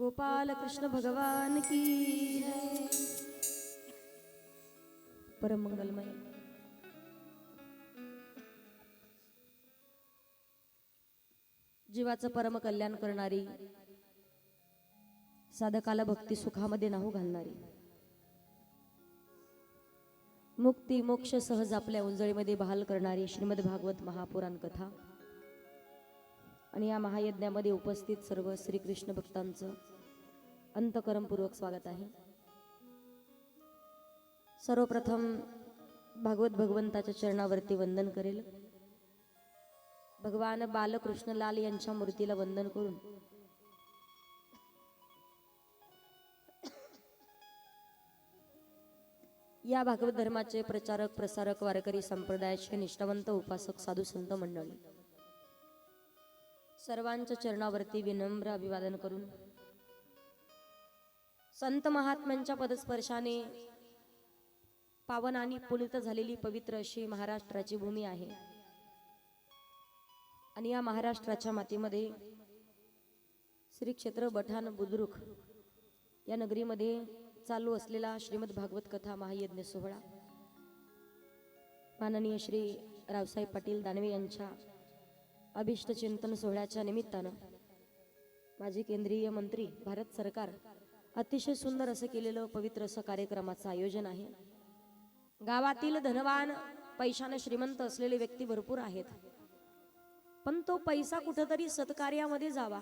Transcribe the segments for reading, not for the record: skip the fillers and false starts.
गोपाल कृष्ण भगवान की जय। परम मंगलमय जीवाचं परम कल्याण करणारी, साधकाला भक्ती सुखामध्ये नाहू घालणारी, मुक्ती मोक्ष सहज आपल्या उंजळीमध्ये बहाल करणारी श्रीमद भागवत महापुराण कथा आणि या महायज्ञामध्ये उपस्थित सर्व श्रीकृष्ण भक्तांचं अंतःकरणपूर्वक स्वागत आहे। सर्वप्रथम भागवत भगवंताच्या चरणावरती वंदन करेल। भगवान बालकृष्णलाल यांच्या मूर्तीला वंदन करून या भागवत धर्माचे प्रचारक प्रसारक वारकरी संप्रदायाचे निष्ठावंत उपासक साधू संत मंडळी सर्वांच्या चरणावरती विनम्र अभिवादन करून संत महात्म्यांच्या पदस्पर्शाने पावन आणि पुलित झालेली पवित्र अशी महाराष्ट्राची भूमी आहे आणि या महाराष्ट्राच्या मातीमध्ये श्री क्षेत्र बठाण बुद्रुक या नगरीमध्ये चालू असलेला श्रीमद भागवत कथा महायज्ञ सोहळा माननीय श्री रावसाहेब पाटील दानवे यांच्या अभिष्ट चिंतन सोहळ्याच्या निमित्तानं माजी केंद्रीय मंत्री भारत सरकार अतिशय सुंदर असं केलेलं पवित्र असं कार्यक्रमाचं आयोजन आहे। गावातील धनवान पैशाने श्रीमंत असलेले व्यक्ती भरपूर आहेत, पण तो पैसा कुठेतरी सत्कार्यामध्ये जावा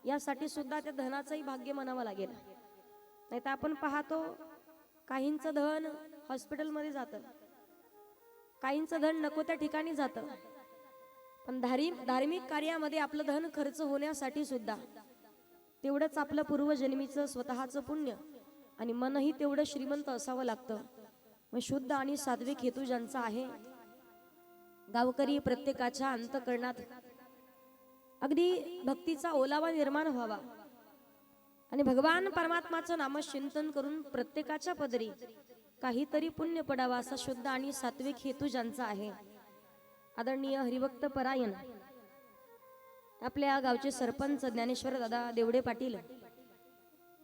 यासाठी सुद्धा त्या धनाचंही भाग्य म्हणावं लागेल। नाही तर आपण पाहतो काहींचं धन हॉस्पिटलमध्ये जातं, काहींचं धन नको त्या ठिकाणी जातं, पण धार्मिक कार्यामध्ये आपलं धन खर्च होण्यासाठी सुद्धा तेवढंच आपलं पूर्वजन्मीचं स्वतःचं पुण्य आणि मनही तेवढं श्रीमंत असावं लागतं। मग शुद्ध आणि सात्विक हेतू ज्यांचा आहे, गावकरी प्रत्येकाच्या अंतःकरणात अगदी भक्तीचा ओलावा निर्माण व्हावा आणि भगवान परमात्माचं नामचिंतन करून प्रत्येकाच्या पदरी काहीतरी पुण्य पडावा असा शुद्ध आणि सात्विक हेतू ज्यांचा आहे, आदरणीय हरिभक्त परायण आपल्या गावचे सरपंच ज्ञानेश्वर दादा देवडे पाटील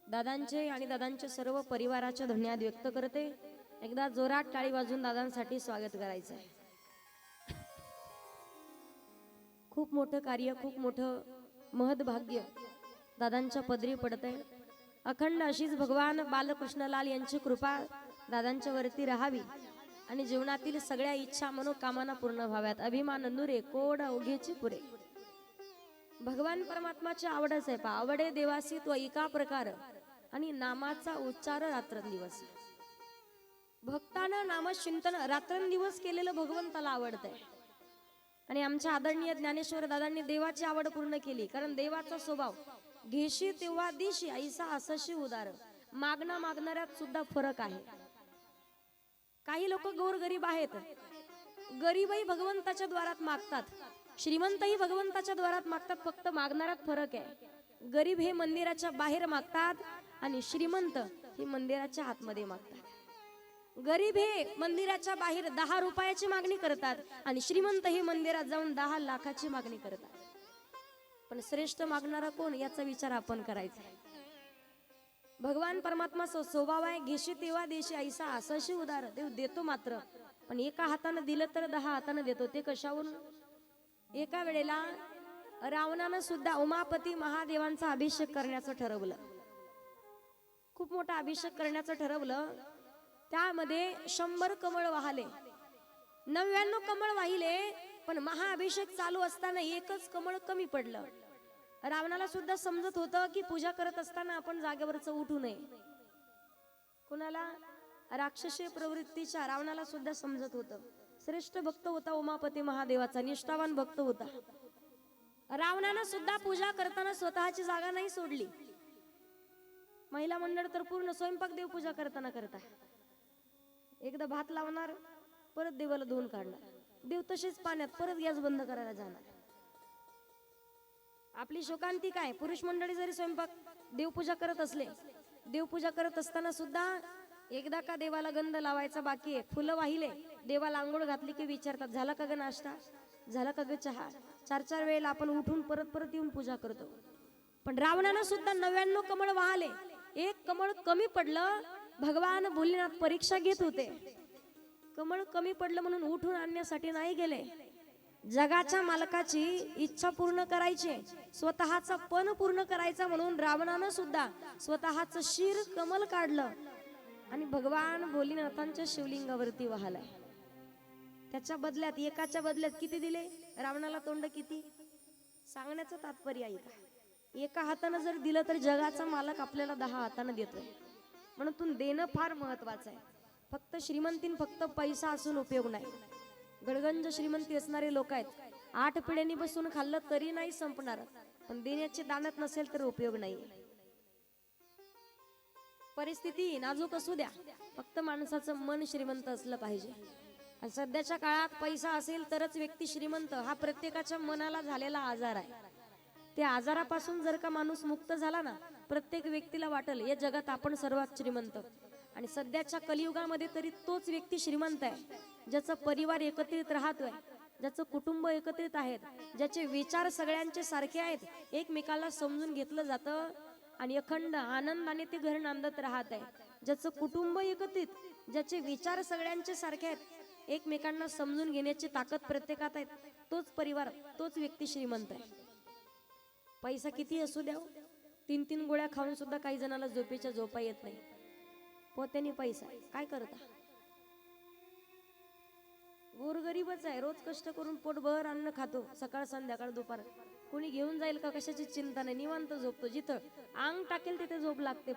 दादांचे आणि दादांच्या सर्व परिवाराच्या धन्यवाद व्यक्त करते। एकदा जोरात टाळी वाजून दादांसाठी स्वागत करायचं आहे। खूप मोठं कार्य, खूप मोठं महद भाग्य दादांच्या पदरी पडतंय। अखंड अशीच भगवान बालकृष्णलाल यांची कृपा दादांच्या वरती राहावी आणि जीवनातील सगळ्या इच्छा मनोकामना पूर्ण व्हाव्यात। अभिमान नुरे कोड अवघेचे पुरे। भगवान परमात्माची आवडच आहे, आवडे देवासी तो एका प्रकार आणि नामाचा उच्चार रात्रंदिवस। भक्तानं नामचिंतन रात्रंदिवस केलेलं भगवंताला आवडतंय आणि आमच्या आदरणीय ज्ञानेश्वर दादांनी देवाची आवड पूर्ण केली, कारण देवाचा स्वभाव घेशी तेव्हा दिशी ऐसा असशी उदार। मागणं मागणाऱ्यात सुद्धा फरक आहे। काही लोक गोरगरीब आहेत, गरीबही भगवंताच्या द्वारात मागतात, श्रीमंतही भगवंताच्या द्वारात मागतात, फक्त मागणाऱ्यात फरक आहे। गरीब हे मंदिराच्या बाहेर मागतात आणि श्रीमंत हे मंदिराच्या आतमध्ये मागतात। गरीब हे मंदिराच्या बाहेर 10 रुपयाची मागणी करतात आणि श्रीमंत हे मंदिरात जाऊन 10 लाखाची मागणी करतात। पण श्रेष्ठ मागणारा कोण याचा विचार आपण करायचा आहे। भगवान परमात्मा स्वभाव आहे घेशी तेव्हा देशी ऐसा असशी उदार। देव देतो मात्र, पण एका हाताने दिलं तर 10 हाताने देतो। ते कशावरून? एका वेळेला रावणानं सुद्धा उमापती महादेवांचा अभिषेक करण्याचं ठरवलं, खूप मोठा अभिषेक करण्याचं ठरवलं। त्यामध्ये 100 कमळ वाहले, 99 कमळ वाहिले, पण महाअभिषेक चालू असताना एकच कमळ कमी पडलं। रावणाला सुद्धा समजत होतं की पूजा करत असताना आपण जागेवरच उठू नये। कुणाला? राक्षसी प्रवृत्तीच्या रावणाला सुद्धा समजत होतं। श्रेष्ठ भक्त होता उमापती महादेवाचा, निष्ठावान भक्त होता। रावणानं सुद्धा पूजा करताना स्वतःची जागा नाही सोडली। महिला मंडळ तर पूर्ण स्वयंपाक देवपूजा करताना करता, एकदा भात लावणार, परत देवाला धुवून काढणार, देव तसेच पाण्यात, परत गॅस बंद करायला जाणार। आपली शोकांती काय, पुरुष मंडळी जरी स्वयंपाक देवपूजा करत असले, देवपूजा करत असताना सुद्धा एकदा का देवाला गंध लावायचा बाकी आहे, फुलं वाहिले, देवाला आंघोळ घातली की विचारतात झाला का ग नाश्ता, झाला का ग चहा। 4-4 वेळेला आपण उठून परत येऊन पूजा करतो। पण रावणानं सुद्धा 99 कमळ वाहले, एक कमळ कमी पडलं. भगवान भोलेनाथ परीक्षा घेत होते. कमळ कमी पडलं म्हणून उठून आणण्यासाठी नाही गेले. जगाच्या मालकाची इच्छा पूर्ण करायची, स्वतःचा पण पूर्ण करायचा म्हणून रावणानं सुद्धा स्वतःच शिर कमल काढलं आणि भगवान भोलेनाथांच्या शिवलिंगावरती वाहलाय. त्याच्या बदल्यात, एकाच्या बदल्यात किती दिले रावणाला? तोंड किती? सांगण्याचं तात्पर्य आहे का? एका हातानं जर दिलं तर जगाचा मालक आपल्याला 10 हातानं देतोय. म्हणून देणं फार महत्वाचं आहे. फक्त श्रीमंतीन फक्त पैसा असून उपयोग नाही. गडगंज श्रीमंती असणारे लोक आहेत, 8 पिढ्यांनी बसून खाल्लं तरी नाही संपणार, पण देण्याची दानत नसेल तर उपयोग नाही. परिस्थिती नाजूक असू द्या, फक्त माणसाचं मन श्रीमंत असलं पाहिजे. आणि सध्याच्या काळात पैसा असेल तरच व्यक्ती श्रीमंत, हा प्रत्येकाच्या मनाला झालेला आजार आहे. त्या आजारापासून जर का माणूस मुक्त झाला ना, प्रत्येक व्यक्तीला वाटेल या जगात आपण सर्वात श्रीमंत. आणि सध्याच्या कलियुगामध्ये तरी तोच व्यक्ती श्रीमंत आहे ज्याचा परिवार एकत्रित राहतोय, ज्याचं कुटुंब एकत्रित आहेत, ज्याचे विचार सगळ्यांचे सारखे आहेत, एकमेकाला समजून घेतलं जातं आणि अखंड आनंदाने ते घर नांदत राहत आहे. ज्याचं कुटुंब एकत्रित, ज्याचे विचार सगळ्यांचे सारखे आहेत, एकमेकांना समजून घेण्याची ताकद प्रत्येकात आहे, तोच परिवार, तोच व्यक्ती श्रीमंत आहे. पैसा किती असू द्या, 3-3 गोळ्या खाऊन सुद्धा काही जणांना झोपेच्या झोपा येत नाही. पोत्याने पैसा काय करता? गोरगरीबच आहे, रोज कष्ट करून पोटभर अन्न खातो, सकाळ संध्याकाळ दुपार. कोणी घेऊन जाईल का कशाची चिंता नाही, निवांत झोपतो. जिथं अंग टाकेल तिथे झोप लागते.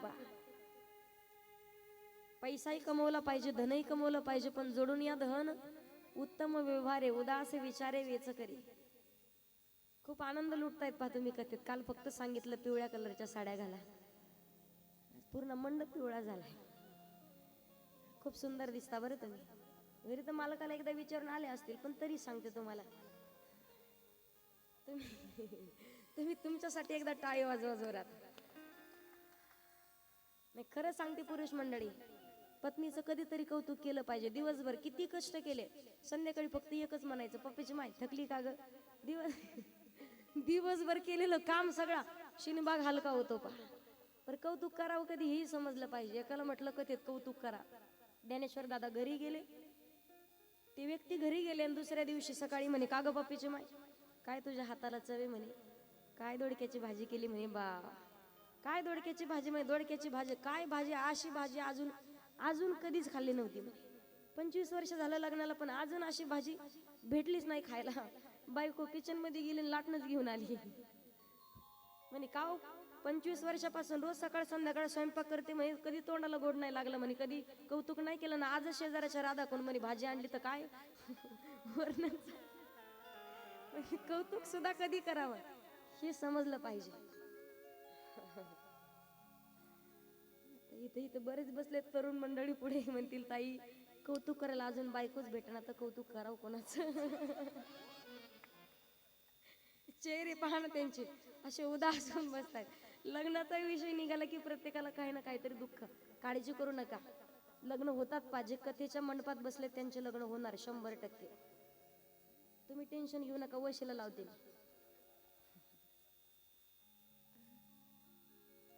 पैसाही कमवला पाहिजे, धनही कमवलं पाहिजे, पण जोडून या धन उत्तम व्यवहारे उदास विचारे वेच करी. खूप आनंद लुटतायत पहा तुम्ही कथेत. काल फक्त सांगितलं पिवळ्या कलरच्या साड्या घाला, पूर्ण मंडप पिवळा झालाय. खूप सुंदर दिसता बरं तुम्ही. घरी तर मालकाला एकदा विचारून आले असतील, पण तरी सांगते तुम्हाला, तुम्ही तुमच्यासाठी एकदा टाळी वाजवा जोरात. नाही, खरं सांगते पुरुष मंडळी, पत्नीचं कधीतरी कौतुक केलं पाहिजे. दिवसभर किती कष्ट केले, संध्याकाळी फक्त एकच म्हणायचं, पप्पीची माय थकली का ग? दिवसभर केलेलं काम सगळा शिनबाग हलका होतो पा. पर कौतुक करावं कधी हेही समजलं पाहिजे. एकाला म्हटलं कथेत कौतुक करा. ज्ञानेश्वर दादा घरी गेले, ते व्यक्ती घरी गेले आणि दुसऱ्या दिवशी सकाळी म्हणे, का ग पप्पीची माय, काय तुझ्या हाताला चवे म्हणे, काय दोडक्याची भाजी केली म्हणे. बा, काय दोडक्याची भाजी म्हणे? दोडक्याची भाजी काय भाजी? अशी भाजी अजून कधीच खाल्ली नव्हती म्हणे. 25 वर्ष झालं लग्नाला, पण अजून अशी भाजी भेटलीच नाही खायला. बायको किचन मध्ये गेली, लाटणच घेऊन आली म्हणे. का 25 वर्षापासून रोज सकाळ संध्याकाळ स्वयंपाक करते म्हणे, कधी तोंडाला गोड नाही लागलं म्हणे, कधी कौतुक नाही केलं ना. आजच शेजाऱ्याच्या राधा कोण म्हणे भाजी आणली तर काय कौतुक सुद्धा कधी करावं हे समजलं पाहिजे. इथे बरेच बसलेत तरुण मंडळी, पुढे म्हणतील ताई कौतुक करायला अजून बायकोच भेटणार, तर कौतुक करावं कोणाचं? चेहरे पाहणं त्यांचे असे उदास होऊन बसतात. लग्नाचा विषय निघाला की प्रत्येकाला काही ना काहीतरी दुःख. काळजी करू नका, लग्न होतात पाहिजे. कथेच्या मंडपात बसले त्यांचे लग्न होणार 100%. तुम्ही टेन्शन घेऊ नका, वशीला लावते.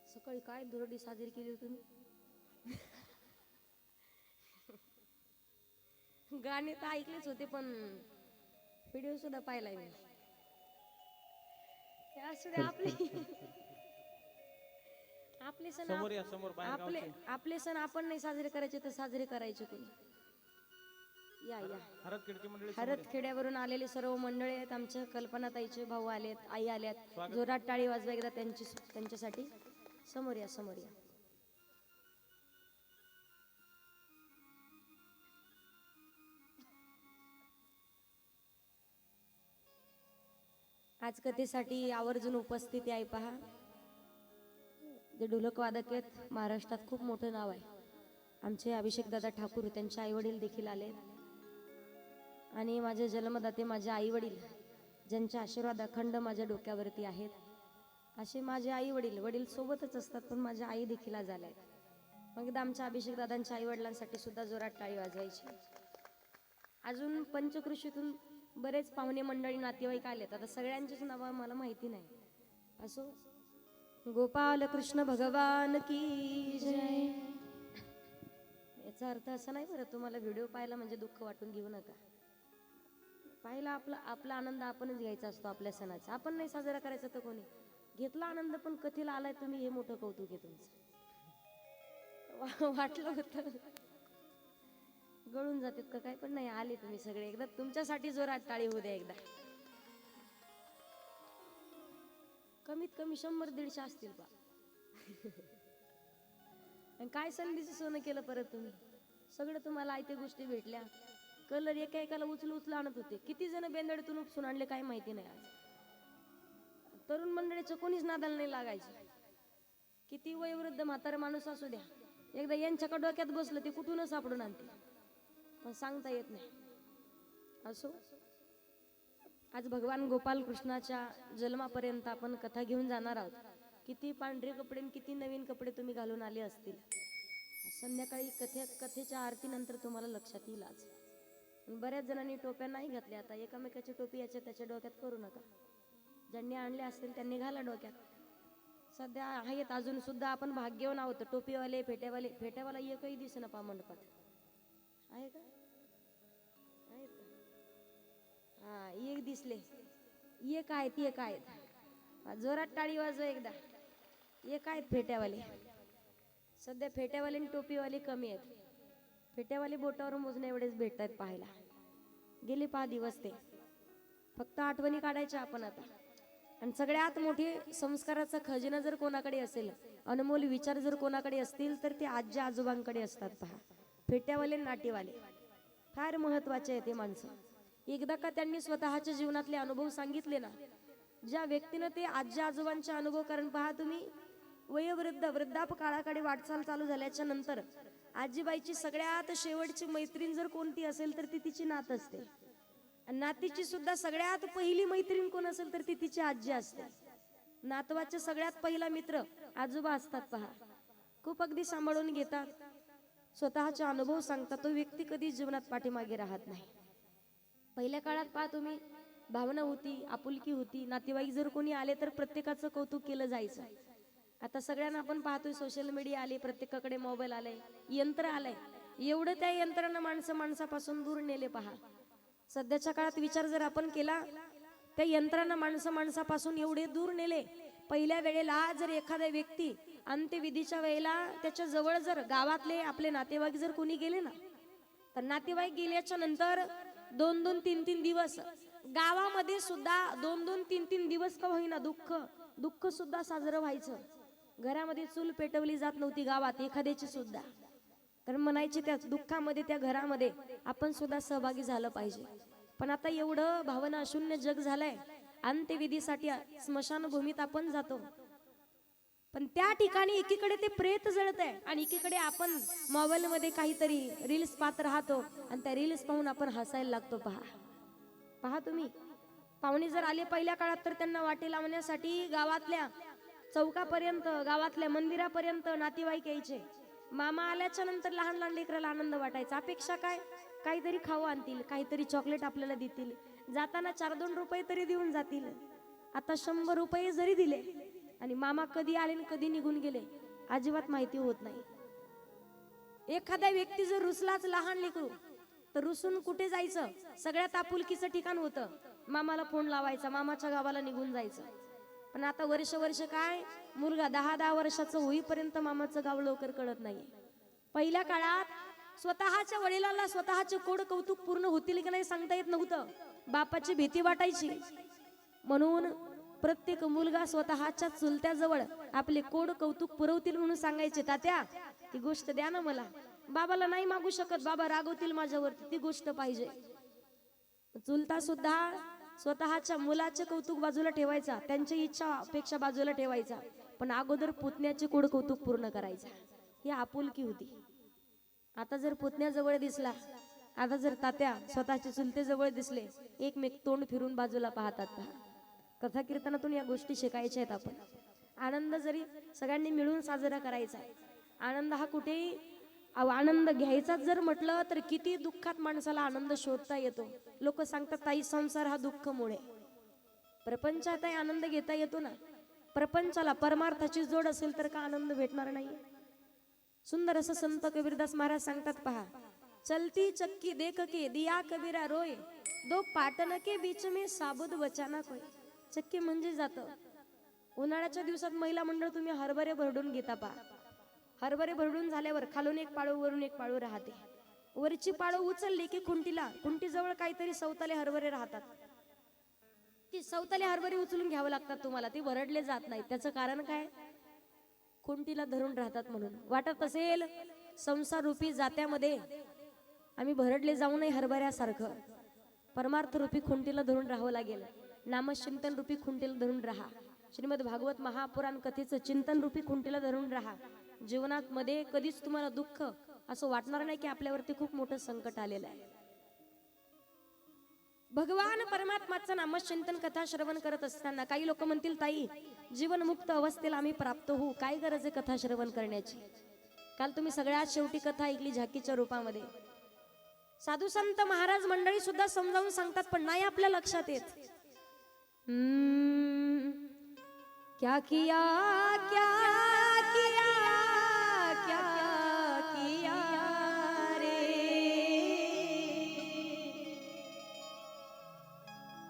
सकाळी काय दुरडी साजरी केली तुम्ही? गाणे तर ऐकलेच होते, पण व्हिडिओ सुद्धा पाहिलाय मी. असू दे, आपले सण आपले सण आपण नाही साजरे करायचे तर साजरे करायचे कोणी? या हरदखेड्यावरून आलेले सर्व मंडळी आहेत. आमच्या कल्पनाताईचे भाऊ आलेत, आई आल्यात. जोरात टाळी वाजवा एकदा त्यांच्यासाठी. समोर या, समोर या. आज कथेसाठी आवर्जून उपस्थिती आहे पहा. जे ढोलक वादक आहेत, महाराष्ट्रात खूप मोठं नाव आहे. आमचे अभिषेक दादा ठाकूर, त्यांचे आई वडील देखील आले. आणि माझे जन्मदाते माझे आई वडील, ज्यांचे आशीर्वाद अखंड माझ्या डोक्यावरती आहेत, असे माझे आई वडील सोबतच असतात, पण माझ्या आई देखील आज आल्या. मग एकदा आमच्या अभिषेक दादांच्या आई वडिलांसाठी सुद्धा जोरात टाळी वाजवायची. अजून पंचकृषीतून बरेच पाहुणे मंडळी नातेवाईक आलेत. आता सगळ्यांचीच नावं मला माहिती नाही. असो, गोपाल कृष्ण भगवान की जय. याचा अर्थ असा नाही बरं, तुम्हाला व्हिडिओ पाहायला म्हणजे दुःख वाटून घेऊ नका. पाहिला आपला आनंद आपणच घ्यायचा असतो. आपल्या सणाचा आपण नाही साजरा करायचा तर कोणी घेतला आनंद. पण कथेला आलाय तुम्ही हे मोठं कौतुक आहे तुमचं. वाटलं होतं गळून जातात का काय, पण नाही आले तुम्ही सगळे. एकदा तुमच्यासाठी जोरात टाळी होऊ द्या एकदा. कमीत कमी 100-150 असतील पा. काय संधीचं सोनं केलं परत तुम्ही. सगळं तुम्हाला आयत्या गोष्टी भेटल्या. कलर एका एकाला उचलू आणत होते. किती जण बेंदडीतून उपसून आणले काय माहिती नाही. आज तरुण मंडळीचं कोणीच नादाला नाही लागायचं. किती वयोवृद्ध म्हातारा माणूस असू द्या, एकदा यांच्या डोक्यात बसलं ते कुठूनच सापडून आणते, पण सांगता येत नाही. असो, आज भगवान गोपाल कृष्णाच्या जन्मापर्यंत आपण कथा घेऊन जाणार आहोत. किती पांढरे कपडे किती नवीन कपडे तुम्ही घालून आले असतील. संध्याकाळी कथेच्या आरतीनंतर तुम्हाला लक्षात येईल. आज बऱ्याच जणांनी टोप्या नाही घातल्या. आता एकामेकाची टोपी याच्या त्याच्या डोक्यात करू नका. ज्यांनी आणले असतील त्यांनी घाला डोक्यात. सध्या आहेत अजून सुद्धा आपण भाग्यवान आहोत. टोपीवाले फेट्यावाला एकही दिसेना पा मंडपात. आहे का? आहेत का? हा, एक दिसले. एक आहेत. जोरात टाळी वाजवा एकदा. एक आहेत फेट्यावाले. सध्या फेट्यावाले आणि टोपीवाले कमी आहेत. फेट्यावाले बोटावर मोजण्या एवढेच भेटत आहेत पाहायला. गेले 5 दिवस ते फक्त आठवणी काढायच्या आपण आता. आणि सगळ्यात मोठी संस्काराचा खजिना जर कोणाकडे असेल, अनमोल विचार जर कोणाकडे असतील तर ते आजी आजोबांकडे असतात. पहा, फेट्यावाले नाटीवाले फार महत्वाचे आहे ते माणसं. एकदा का त्यांनी स्वतःच्या जीवनातले अनुभव सांगितले ना, ज्या व्यक्तीनं ते आजी आजोबांचे अनुभव, कारण पहा तुम्ही वृद्धाप काळाकडे वाटचाल चालू झाल्याच्या नंतर आजीबाईची सगळ्यात शेवटची मैत्रीण जर कोणती असेल तर ती तिची नात असते. नातीची सुद्धा सगळ्यात पहिली मैत्रीण कोण असेल तर ती तिची आजी असते. नातवाचे सगळ्यात पहिला मित्र आजोबा असतात. पहा, खूप अगदी सांभाळून घेतात, स्वतःचे अनुभव सांगतात. तो व्यक्ती कधी जीवनात पाठीमागे राहत नाही. पहिल्या काळात पहा तुम्ही, भावना होती, आपुलकी होती. नातेवाईक जर कोणी आले तर प्रत्येकाचं कौतुक केलं जायचं. आता सगळ्यांना आपण पाहतोय, सोशल मीडिया आले, प्रत्येकाकडे मोबाईल आलाय, यंत्र आलंय. एवढं त्या यंत्रानं माणसापासून दूर नेले. पहा, सध्याच्या काळात विचार जर आपण केला, त्या यंत्रानं माणसापासून एवढे दूर नेले. पहिल्या वेळेला जर एखादा व्यक्ती अंत्यविधीच्या वेळेला त्याच्या जवळ जर गावातले आपले नातेवाईक जर कोणी गेले ना, तर नातेवाईक गेल्याच्या नंतर 2-2, 3-3 दिवस गावामध्ये सुद्धा 2-2, 3-3 दिवस का होईना दुःख सुद्धा साजरं व्हायचं. घरामध्ये चूल पेटवली जात नव्हती गावात एखाद्याची सुद्धा. कारण म्हणायचे त्या दुःखामध्ये, त्या घरामध्ये आपण सुद्धा सहभागी झालं पाहिजे. पण आता एवढं भावना शून्य जग झालंय. अंत्यविधीसाठी स्मशानभूमीत आपण जातो, पण त्या ठिकाणी एकीकडे ते प्रेत जळत आहे आणि एकीकडे आपण मोबाईल मध्ये काहीतरी रील्स पाहत राहतो आणि त्या रील्स पाहून आपण हसायला लागतो. पहा तुम्ही, पाहुणे जर आले पहिल्या काळात तर त्यांना वाटे लावण्यासाठी गावातल्या चौकापर्यंत, गावातल्या मंदिरापर्यंत नातेवाईक यायचे. मामा आल्याच्या नंतर लहान लहान लेकराला आनंद वाटायचा. अपेक्षा काय, काहीतरी खाऊ आणतील, काहीतरी चॉकलेट आपल्याला देतील, जाताना 4-2 रुपये तरी देऊन जातील. आता 100 रुपये जरी दिले आणि मामा कधी आले आणि कधी निघून गेले अजिबात माहिती होत नाही. एखादा व्यक्ती जर रुसलाच, लहान लेकरू, तर रुसून कुठे जायचं, सगळ्यात आपुलकीचं ठिकाण होतं, मामाला फोन लावायचा, मामाच्या गावाला निघून जायचं. पण आता वर्ष काय, मुलगा 10-10 वर्षाचं होईपर्यंत मामाचं गाव लवकर कळत नाही. पहिल्या काळात स्वतःच्या वडिलांना स्वतःचे कोड कौतुक पूर्ण होतील की नाही सांगता येत नव्हतं. बापाची भीती वाटायची. म्हणून प्रत्येक मुलगा स्वतःच्या चुलत्याजवळ आपले कोड कौतुक पुरवतील म्हणून सांगायचे, तात्या ती गोष्ट द्या ना मला. बाबाला नाही मागू शकत, बाबा रागवतील माझ्यावरती, ती गोष्ट पाहिजे. चुलता सुद्धा स्वतःच्या मुलाचे कौतुक बाजूला ठेवायचा, त्यांची इच्छा अपेक्षा बाजूला ठेवायचा, पण अगोदर पुतण्याचे कोड कौतुक पूर्ण करायचा. ही आपुलकी होती. आता जर पुतण्याजवळ दिसला, आता जर तात्या स्वतःच्या चुलतेजवळ दिसले, एकमेक तोंड फिरून बाजूला पाहतात. पहा, कथा कीर्तनातून या गोष्टी शिकायच्या आहेत आपण. आनंद जरी सगळ्यांनी मिळून साजरा करायचा. आनंद हा कुठेही आनंद घ्यायचाच जर म्हटलं तर किती दुःखात माणसाला आनंद शोधता येतो. लोक सांगतात ताई संसार हा दुःखमुळे, प्रपंचातही आनंद घेता येतो ना. प्रपंचाला परमार्थाची जोड असेल तर का आनंद भेटणार नाही? सुंदर असं संत कबीरदास महाराज सांगतात पहा, चलती चक्की देख के दिया कबीरा रोय, दो पाटन के बीच में साबुत बचाना कोय. चक्की म्हणजे जातं. उन्हाळ्याच्या दिवसात महिला मंडळ तुम्ही हरभरे भरडून घेता पहा. हरभरे भरडून झाल्यावर खालून एक पाळू वरून एक पाळू राहते. वरची पाळू उचलली की खुंटी जवळ काहीतरी सवताले हरभरे राहतात. ती सवताले हरभरे उचलून घ्यावं लागतात तुम्हाला, ते भरडले जात नाही. त्याचं कारण काय? खुंटीला धरून राहतात म्हणून. वाटत असेल संसार रूपी जात्यामध्ये आम्ही भरडले जाऊ नये हरभऱ्यासारखं, परमार्थ रूपी खुंटीला धरून राहावं लागेल. नामचिंतन रूपी खुंटीला धरून राहा. श्रीमद भागवत महापुराण कथेचं चिंतन रूपी खुंटीला धरून राहा. जीवनात मध्ये कधीच तुम्हाला दुःख असं वाटणार नाही की आपल्यावरती खूप मोठं संकट आलेलं आहे. भगवान परमात्माचं नामचिंतन कथा श्रवण करत असताना काही लोक म्हणतील, ताई जीवनमुक्त अवस्थेला आम्ही प्राप्त होऊ, काय गरज आहे कथा श्रवण करण्याची? काल तुम्ही सगळ्यात शेवटी कथा ऐकली झाकीच्या रूपामध्ये. साधू संत महाराज मंडळी सुद्धा समजावून सांगतात, पण नाही आपल्या लक्षात येत. क्या किया क्या किया क्या किया रे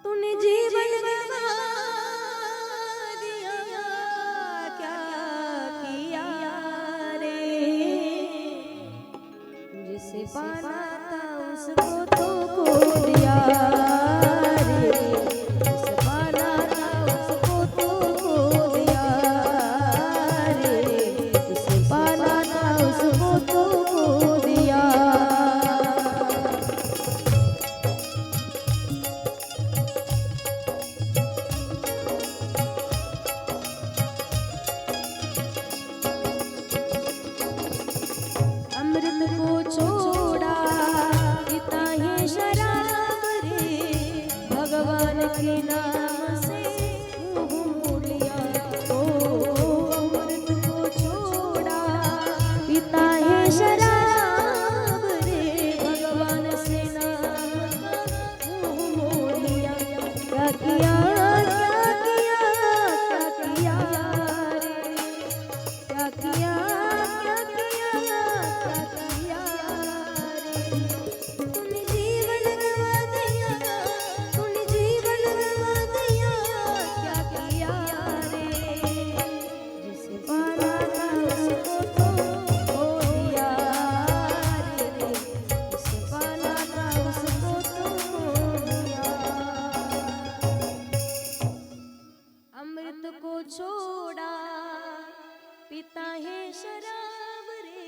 तूने जीवन गवा दिया, क्या किया रे जिसे पाना था उसको तो खो दिया रे, जिसे पाना था उसको तो खो दिया रे, जिसे पाना था उसको तो खो दिया. अमृत को छोड़ा पिता है शराब रे, भगवान के नाम से मुंह मोड़ लिया. ओ अमृत को छोड़ा पिता है शराब रे, भगवान से नाम का मुंह मोड़ लिया. क्या किया क्या किया रे, क्या किया क्या किया रे, तूने जीवन गवा दिया, तूने जीवन गवा दिया, क्या किया रे जिसे पाना था उसको तो खो दिया रे, जिसे पाना था उसको तो खो दिया. अमृत को छोड़ा पिता है शराब रे,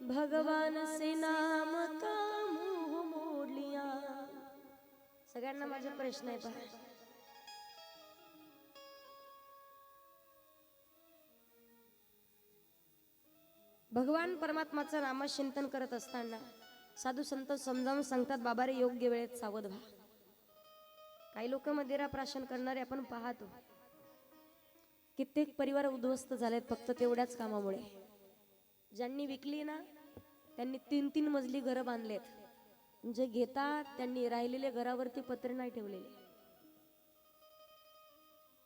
भगवान से नाम का मुंह मोड़ लिया. सगळ्यांना माझा प्रश्न आहे पहा, भगवान परमात्माचं नामचिंतन करत असताना साधू संत समजावून सांगतात, बाबा रे योग्य वेळेत सावध व्हा. काही लोक मदिरा प्राशन करणारे आपण पाहतो. कित्येक परिवार उद्ध्वस्त झालेत फक्त तेवढ्याच कामामुळे. ज्यांनी विकली ना त्यांनी 3-3 मजली घरं बांधलेत. जे घेतात त्यांनी राहिलेल्या घरावरती पत्रे नाही ठेवलेले.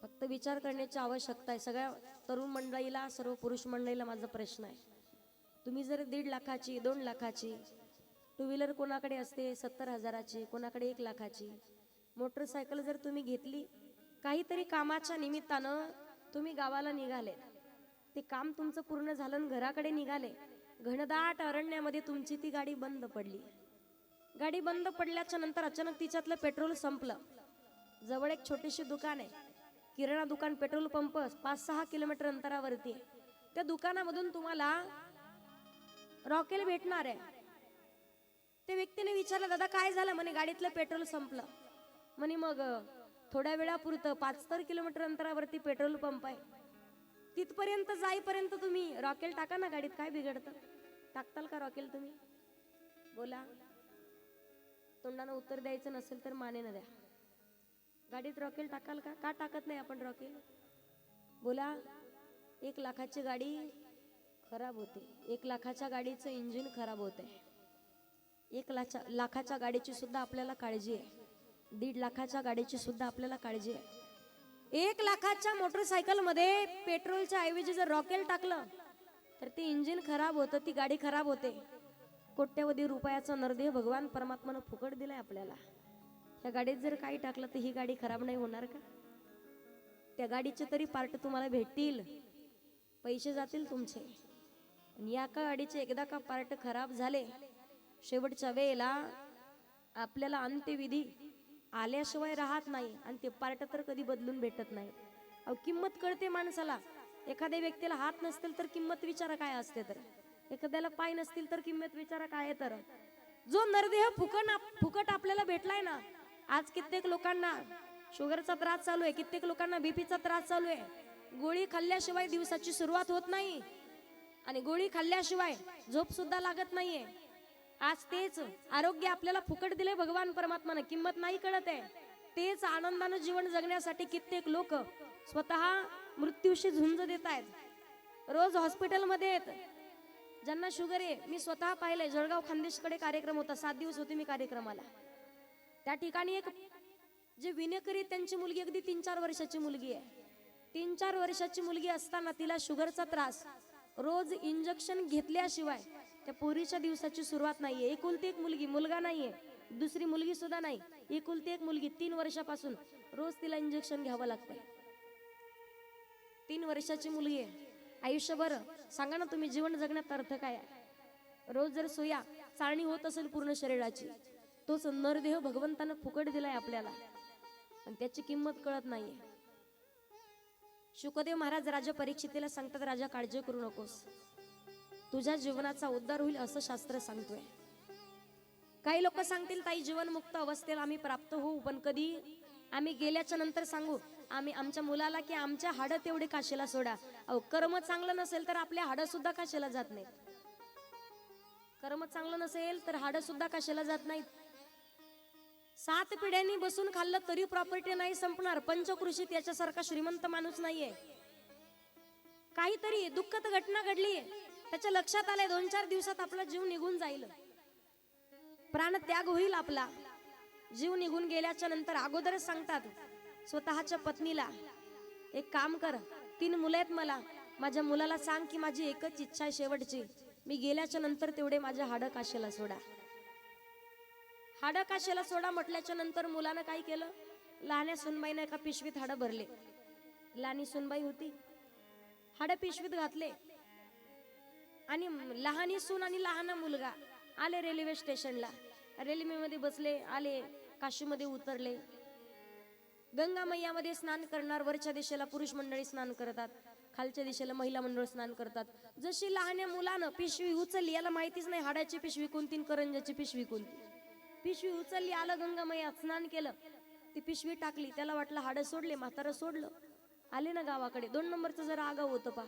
फक्त विचार करण्याची आवश्यकता आहे. सगळ्या तरुण मंडळीला, सर्व पुरुष मंडळीला माझा प्रश्न आहे, तुम्ही जर 1.5 लाखाची 2 लाखाची टू व्हीलर कोणाकडे असते 70,000ची, कोणाकडे 1 लाखाची मोटरसायकल जर तुम्ही घेतली, काहीतरी कामाच्या निमित्तानं तुम्ही गावाला निघाले, ते काम तुमचं पूर्ण झालं आणि घराकडे निघाले, घनदाट अरण्यामध्ये तुमची ती गाडी बंद पडली. गाडी बंद पडल्याच्या नंतर अचानक तिच्यातलं पेट्रोल संपलं. जवळ एक छोटीशी दुकान आहे, किराणा दुकान, पेट्रोल पंप 5-6 किलोमीटर अंतरावरती. त्या दुकानामधून तुम्हाला रॉकेल भेटणार आहे. त्या व्यक्तीने विचारलं, दादा काय झालं? म्हणे गाडीतलं पेट्रोल संपलं. म्हणे मग थोड्या वेळापुरतं 5 किलोमीटर अंतरावरती पेट्रोल पंप आहे, तिथपर्यंत जाईपर्यंत तुम्ही रॉकेल टाका ना गाडीत, काय बिघडतं? टाकताल का रॉकेल तुम्ही? बोला. तोंडानं उत्तर द्यायचं नसेल तर मानेनं द्या. गाडीत रॉकेल टाकाल का? का टाकत नाही आपण रॉकेल? बोला. 1 लाखाची गाडी खराब होते, 1 लाखाच्या गाडीचं इंजिन खराब होते, 1 लाखाच्या गाडीची सुद्धा आपल्याला काळजी आहे, 1.5 लाखाच्या गाडीची सुद्धा आपल्याला काळजी आहे. 1,00,000च्या मोटरसायकल मध्ये पेट्रोलच्या ऐवजी जर रॉकेल टाकलं तर ते इंजिन खराब होतं, ती गाडी खराब होते. कोट्यवधी रुपयाचा नरदेह भगवान परमात्मानं फुकट दिलाय आपल्याला. त्या गाडीत जर काही टाकलं तर ही गाडी खराब नाही होणार का? त्या गाडीचे तरी पार्ट तुम्हाला भेटतील, पैसे जातील तुमचे. आणि या का गाडीचे एकदा का पार्ट खराब झाले, शेवटच्या वेळेला आपल्याला अंत्यविधी आल्याशिवाय राहत नाही आणि ते पार्ट तर कधी बदलून भेटत नाही. अहो किंमत कळते माणसाला. एखाद्या व्यक्तीला हात नसतील तर किंमत विचारा काय असते, तर एखाद्याला पाय नसतील तर किंमत विचारा काय. तर जो नरदेह फुकट आपल्याला भेटलाय ना, आज कित्येक लोकांना शुगरचा त्रास चालू आहे, कित्येक लोकांना बीपीचा त्रास चालू आहे. गोळी खाल्ल्याशिवाय दिवसाची सुरुवात होत नाही आणि गोळी खाल्ल्याशिवाय झोप सुद्धा लागत नाहीये. आज तेच आरोग्य आपल्याला फुकट दिले भगवान परमात्मानं, किंमत नाही कळत आहे. तेच आनंदानं जीवन जगण्यासाठी कित्येक लोक स्वतः मृत्यूशी झुंज देत आहेत. रोज हॉस्पिटलमध्ये आहेत ज्यांना शुगर आहे. मी स्वतः पाहिलंय, जळगाव खानदेशकडे कार्यक्रम होता, 7 दिवस होते मी कार्यक्रमाला. त्या ठिकाणी एक जे विनेकरी, त्यांची मुलगी अगदी 3-4 वर्षाची मुलगी आहे. 3-4 वर्षाची मुलगी असताना तिला शुगरचा त्रास, रोज इंजेक्शन घेतल्याशिवाय त्या पोरीच्या दिवसाची सुरुवात नाहीये. एकुलती एक मुलगी, मुलगा नाहीये, दुसरी मुलगी सुद्धा नाही, एकुलती एक मुलगी. 3 वर्षापासून रोज तिला इंजेक्शन घ्यावं लागतंय. 3 वर्षाची मुलगी आहे. आयुष्यभर सांगा ना तुम्ही, जीवन जगण्यात अर्थ काय आहे? रोज जर सोया चाळणी होत असेल पूर्ण शरीराची, तोच नरदेह भगवंतानं फुकट दिलाय आपल्याला आणि त्याची किंमत कळत नाहीये. शुकदेव महाराज राजा परीक्षितीला सांगतात, राजा काळजी करू नकोस, तुझ्या जीवनाचा उद्धार होईल असं शास्त्र सांगतोय. काही लोक सांगतील ताई जीवनमुक्त अवस्थेला आम्ही प्राप्त होऊ, पण कधी? आम्ही गेल्याच्या नंतर सांगू आम्ही आमच्या मुलाला की आमच्या हाडं तेवढे काशीला सोडा. अहो कर्म चांगलं नसेल तर आपल्या हाडं सुद्धा काशीला जात नाहीत. कर्म चांगलं नसेल तर हाडं सुद्धा काशीला जात नाहीत. 7 पिढ्यांनी बसून खाल्लं तरी प्रॉपर्टी नाही संपणार. पंचकृषीत याच्यासारखा श्रीमंत माणूस नाहीये. काहीतरी दुःखद घटना घडली, त्याच्या लक्षात आलंय 2-4 दिवसात आपला जीव निघून जाईल, प्राण त्याग होईल आपला. जीव निघून गेल्याच्या नंतर अगोदरच सांगतात स्वतःच्या पत्नीला, एक काम कर, 3 मुलं आहेत मला, माझ्या मुलाला सांग की माझी एकच इच्छा आहे शेवटची, मी गेल्याच्या नंतर तेवढे माझ्या हाडं काशीला सोडा. हाडं काशीला सोडा म्हटल्याच्या नंतर मुलानं काय केलं, लहान्या सुनबाईने एका पिशवीत हाडं भरले. लहानी सुनबाई होती, हाडं पिशवीत घातले आणि लहानी सून आणि लहान मुलगा आले रेल्वे स्टेशनला. रेल्वेमध्ये बसले, आले काशीमध्ये उतरले. गंगा मैयामध्ये स्नान करणार. वरच्या दिशेला पुरुष मंडळी स्नान करतात, खालच्या दिशेला महिला मंडळ स्नान करतात. जशी लहान्या मुलानं पिशवी उचलली, याला माहितीच नाही हाडाची पिशवी कोणती करंजाची पिशवी कोणती. पिशवी उचलली, आलं गंगा मैयात स्नान केलं, ती पिशवी टाकली. त्याला वाटलं हाडं सोडले, म्हातारं सोडलं. आले ना गावाकडे. 2 नंबरचं जरा आगाव होतं पा.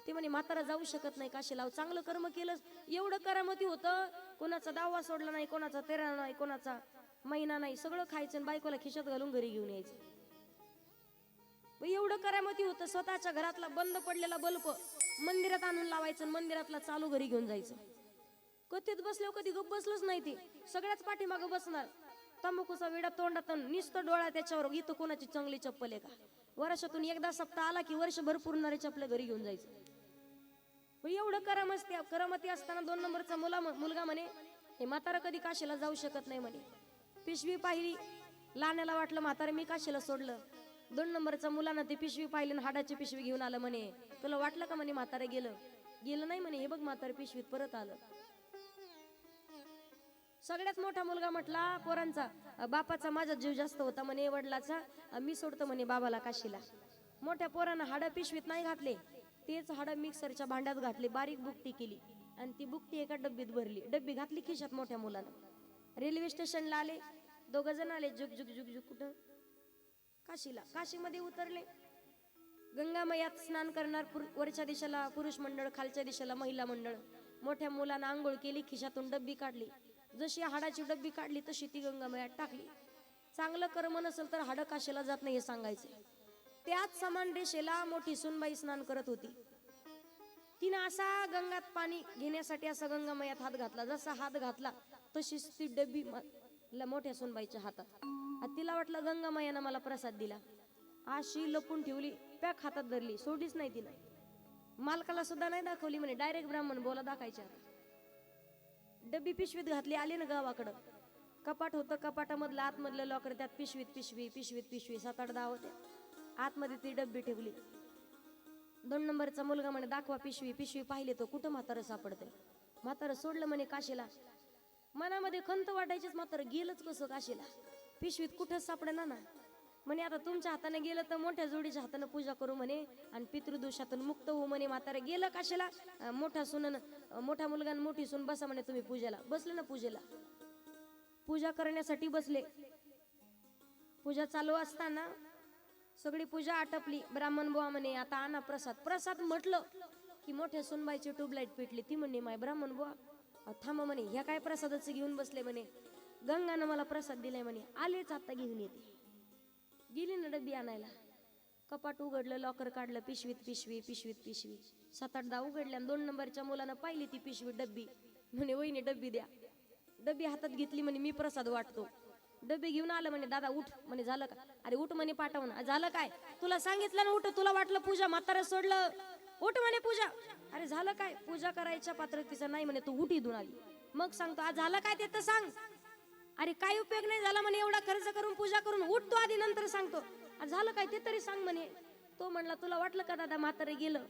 ते म्हणे म्हातारा जाऊ शकत नाही काशीला. चांगलं कर्म केलं, एवढं करामती होतं, कोणाचा 10वा सोडला नाही, कोणाचा 13 नाही, कोणाचा महिना नाही, सगळं खायचं आणि बायकोला खिशात घालून घरी घेऊन यायचं. एवढं करामती होतं. स्वतःच्या घरातला बंद पडलेला बल्ब मंदिरात आणून लावायचं, मंदिरातला चालू घरी घेऊन जायचं. कधीच बसलो, कधी गप बसलोच नाही. ते सगळ्याच पाठीमागं बसणार, तंबाखूचा विडा तोंडात, नुसतं डोळा त्याच्यावर, इथं कोणाची चांगली चप्पल आहे का. वर्षातून एकदा सप्ताह आला की वर्षभर पुरणारे चपले घरी घेऊन जायचं. एवढं करामती असताना 2 नंबरचा मुलगा म्हणे हे म्हातारा कधी काशीला जाऊ शकत नाही म्हणे. पिशवी पाहिली, लहान्याला वाटलं म्हातारा मी काशीला सोडलं. 2 नंबरचा मुलानं ते पिशवी पाहिली, हाडाची पिशवी घेऊन आलं. म्हणे तुला वाटलं का म्हणे म्हातारा गेलं नाही म्हणे, हे बघ म्हातारा पिशवीत परत आलं. सगळ्यात मोठा मुलगा म्हटला पोरांचा, बापाचा माझा जीव जास्त होता म्हणे, वडिलाचा, मी सोडतो म्हणे बाबाला काशीला. मोठ्या पोरानं हाडं पिशवीत नाही घातले, तेच हाडं मिक्सरच्या भांड्यात घातले, बारीक बुकटी केली आणि ती बुकटी एका डब्बीत भरली. डब्बी घातली खिशात मोठ्या मुलानं. रेल्वे स्टेशनला आले, 2 जण आले, जुग जुग जुग जुग कुठं काशीला. काशीमध्ये उतरले. गंगा मैयात स्नान करणार. वरच्या दिशेला पुरुष मंडळ, खालच्या दिशेला महिला मंडळ. मोठ्या मुलानं आंघोळ केली, खिशातून डब्बी काढली, जशी हाडाची डब्बी काढली तशी ती गंगा मैयात टाकली. चांगलं कर्म नसेल तर हाडं काशीला जात नाही हे सांगायचं. त्याच समान रेषेला मोठी सुनबाई स्नान करत होती. तिनं असा गंगात पाणी घेण्यासाठी असा गंगा मैयात हात घातला. जसा हात घातला तशीच ती डब्बी मोठ्या सुनबाईच्या हातात. तिला वाटलं गंगा मैयानं मला प्रसाद दिला. अशी लपून ठेवली, पॅक हातात धरली, सोडलीच नाही तिनं. मालकाला सुद्धा नाही दाखवली म्हणे, डायरेक्ट ब्राह्मण बोला दाखायच्या. डब्बी पिशवीत घातली, आले ना गावाकडं. कपाट होतं, कपाटामधलं आतमधलं लॉकर, त्यात पिशवीत पिशवी, पिशवीत पिशवी, 7-8 होत्या. आतमध्ये ती डब्बी ठेवली. 2 नंबरचा मुलगा म्हणे दाखवा पिशवी. पिशवी पाहिले तर कुठं म्हातारं सापडतंय. म्हातारं सोडलं म्हणे काशीला. मनामध्ये खंत वाटायचीच, म्हातारं गेलंच कसं काशीला, पिशवीत कुठंच सापडेना ना. म्हणे आता तुमच्या हाताने गेलं तर मोठ्या जोडीच्या हाताने पूजा करू म्हणे आणि पितृदोषातून मुक्त होऊ म्हणे. म्हातारं गेलं काशीला. मोठा मुलगा आणि मोठी सून बसा म्हणे तुम्ही पूजेला. बसले ना पूजेला, पूजा करण्यासाठी बसले. पूजा चालू असताना सगळी पूजा आटपली. ब्राह्मण बुवा म्हणे आता आणा प्रसाद. प्रसाद म्हटलं की मोठ्या सुनबाईची ट्यूबलाईट पेटली. ती म्हणे माय ब्राह्मण बुवा थांबा म्हणे, ह्या काय प्रसादाचं घेऊन बसले म्हणे, गंगानं मला प्रसाद दिलाय म्हणे, आलेच आता घेऊन येते. गेली ना डब्बी आणायला. कपाट उघडलं, लॉकर काढलं, पिशवीत पिशवी, पिशवीत पिशवी, 7-8 उघडल्या. 2 नंबरच्या मुलानं पाहिली ती पिशवी, डब्बी. म्हणे वहिनी डब्बी द्या. डब्बी हातात घेतली म्हणे मी प्रसाद वाटतो. डबे घेऊन आलं म्हणे दादा उठ म्हणे, झालं का? अरे उठ म्हणे पाठवून. झालं काय? तुला सांगितलं ना उठ, तुला वाटलं पूजा, म्हातारं सोडलं, उठ म्हणे पूजा. अरे झालं काय? पूजा करायच्या पात्रतेचं नाही म्हणे, तू उठ इथून आली. मग सांगतो आज झालं काय ते तर सांग. अरे काय उपयोग नाही झाला म्हणे, एवढा खर्च करून पूजा करून, उठ तू आधी नंतर सांगतो. आज झालं काय ते तरी सांग म्हणे. तो म्हणला तुला वाटलं का दादा म्हातारं गेलं?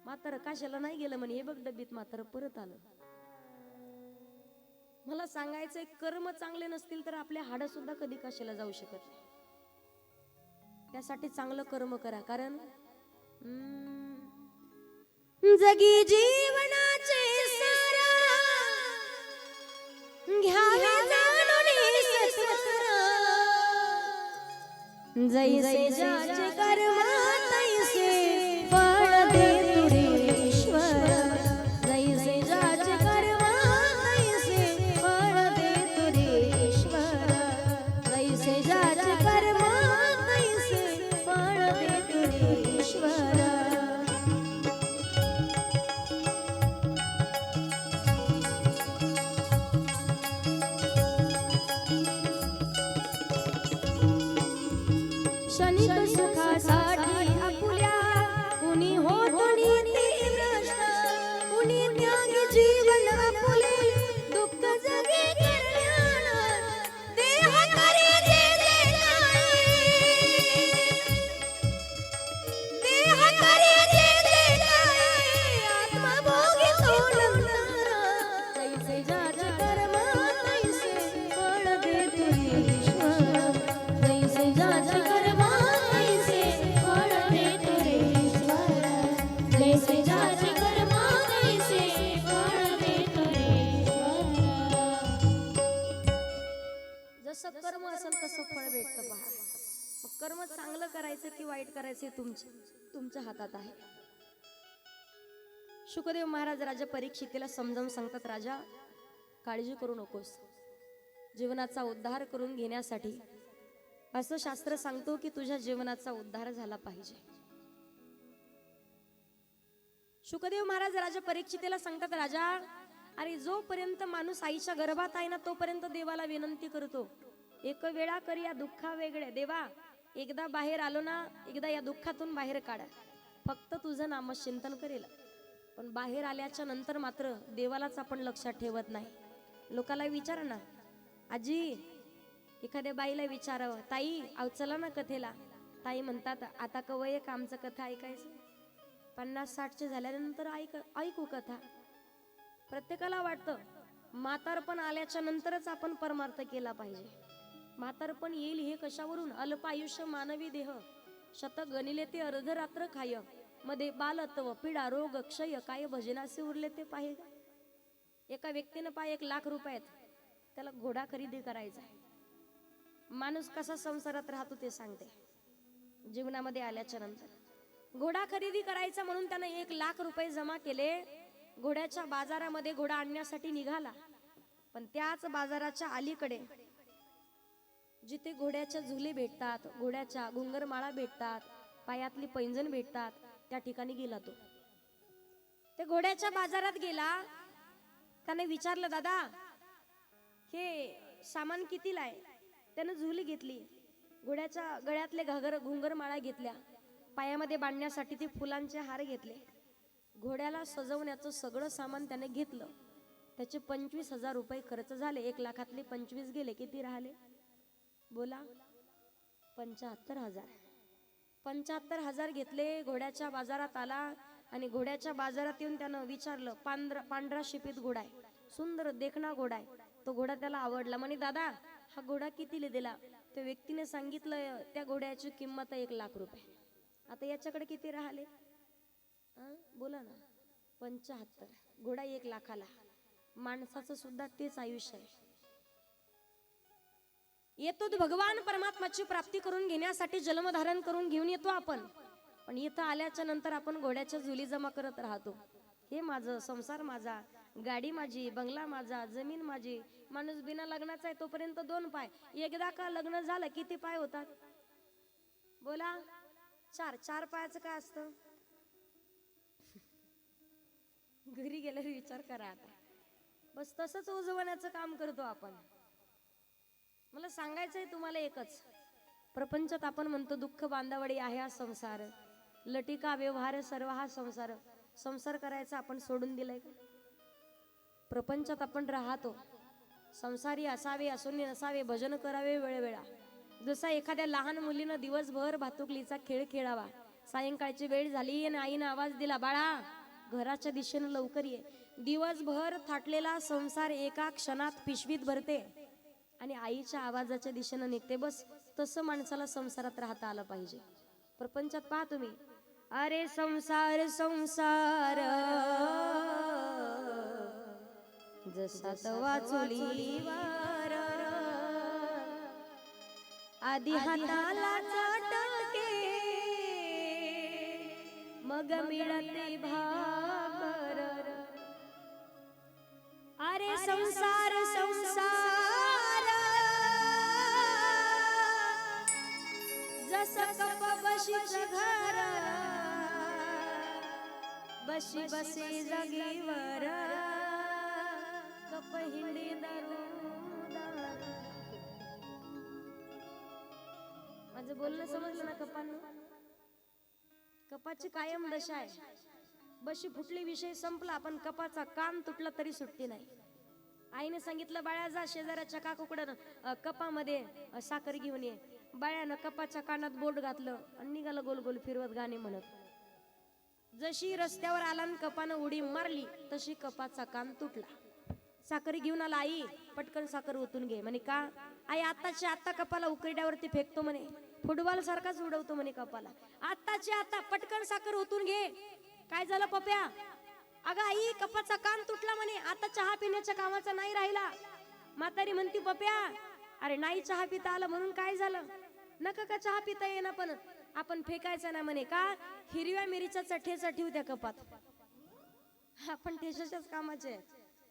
म्हातारं काशाला नाही गेलं म्हणे, हे बघ डब्बीत म्हातारं परत आलं. मला सांगायचंय, कर्म चांगले नसतील तर आपले हाडं सुद्धा कधी कशाला जाऊ शकत नाही. त्यासाठी चांगलं कर्म करा. कारण जगी जीवनाचे सार घ्यावे जाणून सत्वर, जैसे ज्याचे कर्म तैसे फळ देतो रे ईश्वर. जैसे ज्याचे कर्म तैसे फळ देतो रे ईश्वर. जैसे ज्याचे कर्म तैसे फळ देतो रे ईश्वर. क्षणिक सुखासाठी आपुल्या कुणी होतो नीती भ्रष्ट, कुणी त्यागी जीवन आपुले दुःख जगे करण्याला. देह करे जे जे काय, देह करे जे जे काय, आत्मा भोगी तो नंतर. जैसे ज्याचे कर्म तैसे फळ देतो ईश्वर. जैसे ज्याचे कर्म तैसे फळ देतो ईश्वर. जैसे ज्याचे कर्म तैसे फळ देतो ईश्वर. जसं कर्म असेल तसं फळ भेटतं पहा. मग कर्म चांगलं करायचं की वाईट करायचं तुमच्या हातात आहे. शुकदेव महाराज राजा परीक्षितीला समजावून सांगतात, राजा काळजी करू नकोस, जीवनाचा उद्धार करून घेण्यासाठी असं शास्त्र सांगतो की तुझ्या जीवनाचा उद्धार झाला पाहिजे. शुकदेव महाराज राजा परीक्षितीला सांगतात, राजा अरे जोपर्यंत माणूस आईच्या गर्भात आहे ना तोपर्यंत देवाला विनंती करतो, एक वेळा कर या दुःखा वेगळे. देवा एकदा बाहेर आलो ना, एकदा या दुःखातून बाहेर काढा, फक्त तुझं नामचिंतन करेल. पण बाहेर आल्याच्या नंतर मात्र देवालाच आपण लक्षात ठेवत नाही. लोकाला विचारा ना, आजी एखाद्या बाईला विचारावं, ताई आव चला ना कथेला. ताई म्हणतात आता कवय का आमचं कथा ऐकायचं, 50-60चे झाल्यानंतर ऐकू कथा. प्रत्येकाला वाटतं म्हातारपण आल्याच्या नंतरच आपण परमार्थ केला पाहिजे. म्हातारपण येईल हे कशावरून? अल्प आयुष्य मानवी देह, शत गणिले ते अर्धरात्र खाय, मध्ये बालत्व पीडा रोग क्षय, काय भजनासे उरले ते पाहे. एका व्यक्तीनं पाय 1 लाख रुपयात त्याला घोडा खरेदी करायचा. माणूस कसा संसारात राहतो ते सांगते. जीवनामध्ये आल्याच्या नंतर घोडा खरेदी करायचा म्हणून त्यानं 1 लाख रुपये जमा केले. घोड्याच्या बाजारामध्ये घोडा आणण्यासाठी निघाला. पण त्याच बाजाराच्या अलीकडे जिथे घोड्याच्या झुले भेटतात, घोड्याच्या घुंगरमाळा भेटतात, पायातली पैंजण भेटतात, त्या ठिकाणी गेला तो. ते घोड्याच्या बाजारात गेला. त्याने विचारलं, दादा हे सामान कितीला आहे? त्यानं झुली घेतली. घोड्याच्या गळ्यातले घुंगर माळा घेतल्या, पायामध्ये बांधण्यासाठी ते फुलांचे हार घेतले, घोड्याला सजवण्याचं सगळं सामान त्याने घेतलं. त्याचे 25,000 रुपये खर्च झाले. 1 लाखातले 25 गेले, किती राहिले बोला? 75,000. 75,000 घेतले. घोड्याच्या बाजारात आला आणि घोड्याच्या बाजारात येऊन त्यानं विचारलं, पांढरा शिपीत घोडा आहे, सुंदर देखणा घोडा आहे. तो घोडा त्याला आवडला. म्हणे दादा हा घोडा कितीला दिला? त्या व्यक्तीने सांगितलं त्या घोड्याची किंमत 1 लाख रुपये. आता याच्याकडे किती राहिले बोला ना? 75. घोडा 1 लाखाला. माणसाचं सुद्धा तेच आयुष्य आहे. येतो भगवान परमात्माची प्राप्ती करून घेण्यासाठी जन्म धारण करून घेऊन येतो आपण, पण इथं आल्याच्या नंतर आपण घोड्याच्या झुली जमा करत राहतो. हे माझं, संसार माझा, गाडी माझी, बंगला माझा, जमीन माझी. माणूस बिना लग्नाचा आहे तोपर्यंत 2 पाय. एकदा का लग्न झालं किती पाय होतात बोला? 4. 4 पायाचं काय असतं? घरी गेल्यावर विचार करा. आता बस तसंच उजवण्याचं काम करतो आपण. मला सांगायचंय तुम्हाला एकच, प्रपंचात आपण म्हणतो दुःख बांधावडी आहे हा संसार, लटिका व्यवहार सर्व हा संसार. संसार करायचा आपण सोडून दिलाय का? प्रपंचात आपण राहतो. संसारी असावे असुनी नसावे, भजन करावे वेळवेळा. जसा एखाद्या लहान मुलीनं दिवसभर भातुकलीचा खेळ खेळावा, सायंकाळची वेळ झाली आणि आईनं आवाज दिला, बाळा घराच्या दिशेनं लवकर ये. दिवसभर थाटलेला संसार एका क्षणात पिशवीत भरते आणि आईच्या आवाजाच्या दिशेनं निघते. बस तसं माणसाला संसारात राहता आलं पाहिजे. प्रपंचात पहा तुम्ही, अरे संसार संसार जसा तवा चुलीवर, आधी हाताला चटके मग मिळते भाकर. अरे संसार संसार जसं कप बशीचं घर, बशी बसे जागेवर, कप हिंडी दारूदार. माझं बोलणं समजलं ना कपांनो? कपाची कायम दशा आहे. बशी फुटली, विषय संपला, पण कपाचा कान तुटला तरी सुटती नाही. आईने सांगितलं, बाळा जा शेजाऱ्याच्या काकूकडं कपामध्ये साखर घेऊन ये. बाळ्यानं कपाच्या कानात बोट घातलं आणि निघालं गोल गोल फिरवत गाणे म्हणत. जशी रस्त्यावर आला आणि कपानं उडी मारली तशी कपाचा कान तुटला. साखर घेऊन आला, आई पटकन साखर ओतून घे. म्हणे का? आई आत्ताच्या आत्ता कपाला उकरड्यावरती फेकतो म्हणे, फुटबॉल सारखाच उडवतो म्हणे कपाला. आत्ताच्या आता पटकन साखर ओतून घे. काय झालं पप्या? अगं आई कपाचा कान तुटला म्हणे, आता चहा पिण्याच्या कामाचा नाही राहिला. म्हातारी म्हणती, पप्या अरे नाही चहा पिता आलं म्हणून काय झालं? नका का चहा पिता येईना, पण आपण फेकायचं ना म्हणे. का? हिरव्या मिरीच्या ठेचा ठेवू त्या कपात. आपण ठेच्याच्याच कामाचे.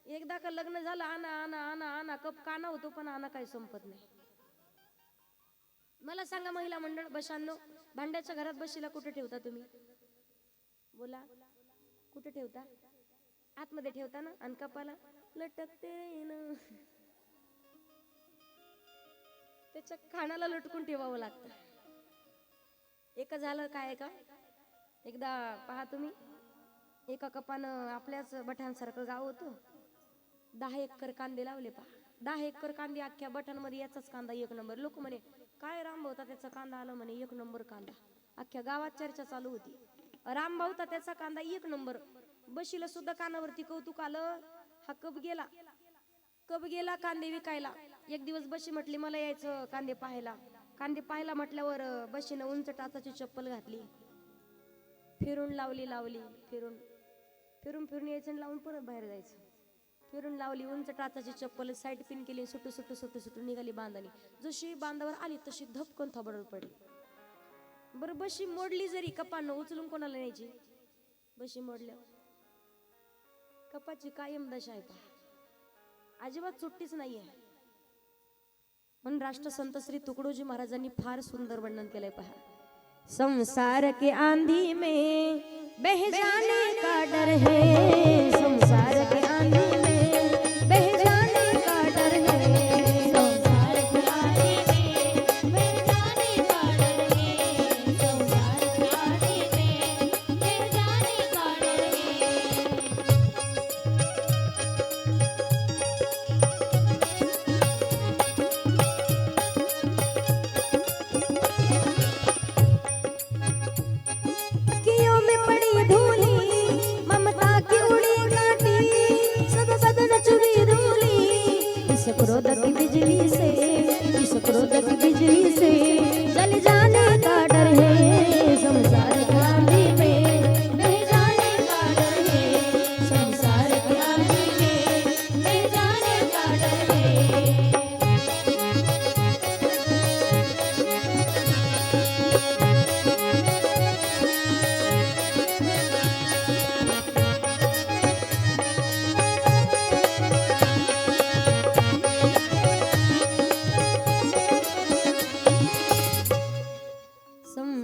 एकदा का लग्न झालं, आणा आणा आणा आणा, कप काना होतो पण आणा काही संपत नाही. मला सांगा महिला मंडळ बशांनो, भांड्याच्या घरात बशीला कुठे ठेवता तुम्ही बोला? कुठे ठेवता? आतमध्ये ठेवता ना? आणि कपाला लटकते ना, त्याच्या खाण्याला लटकून ठेवावं लागतं. एक झालं काय का? एकदा पहा तुम्ही, एका कपानं आपल्याच बठांसारखं गाव होतं, 10 एकर कांदे लावले. पहा 10 एकर कांदे अख्ख्या बठांमध्ये याचाच कांदा 1 नंबर. लोक म्हणे काय राम होता त्याचा कांदा आला म्हणे 1 नंबर कांदा. अख्ख्या गावात चर्चा चालू होती. राम भाऊता त्याचा कांदा 1 नंबर. बशीला सुद्धा कानावरती कौतुक आलं. हा कप गेला कांदे विकायला. एक दिवस बशी म्हटली मला यायचं कांदे पाहायला. कांदे पाहायला म्हटल्यावर बशीनं उंच टाचाची चप्पल घातली, फिरून लावली फिरून फिरून फिरून यायचं आणि लावून परत बाहेर जायचं. फिरून लावली उंच टाचाची चप्पल, साईड पिन केली, सुटू निघाली बांधानी. जशी बांधावर आली तशी धपकन थोबडवर पडली. बरं बशी मोडली जरी, कपानं उचलून कोणाला न्यायची? बशी मोडल्या. कपाची कायम दशा आहे पहा, अजिबात सुट्टीच नाहीये. म्हणून राष्ट्रसंत श्री तुकडोजी महाराजांनी फार सुंदर वर्णन केलंय पहा. संसार के आंधी में बह जाने का डर है, संसार के आंधी में बह जाने का डर है, संसार के आंधी में बह जाने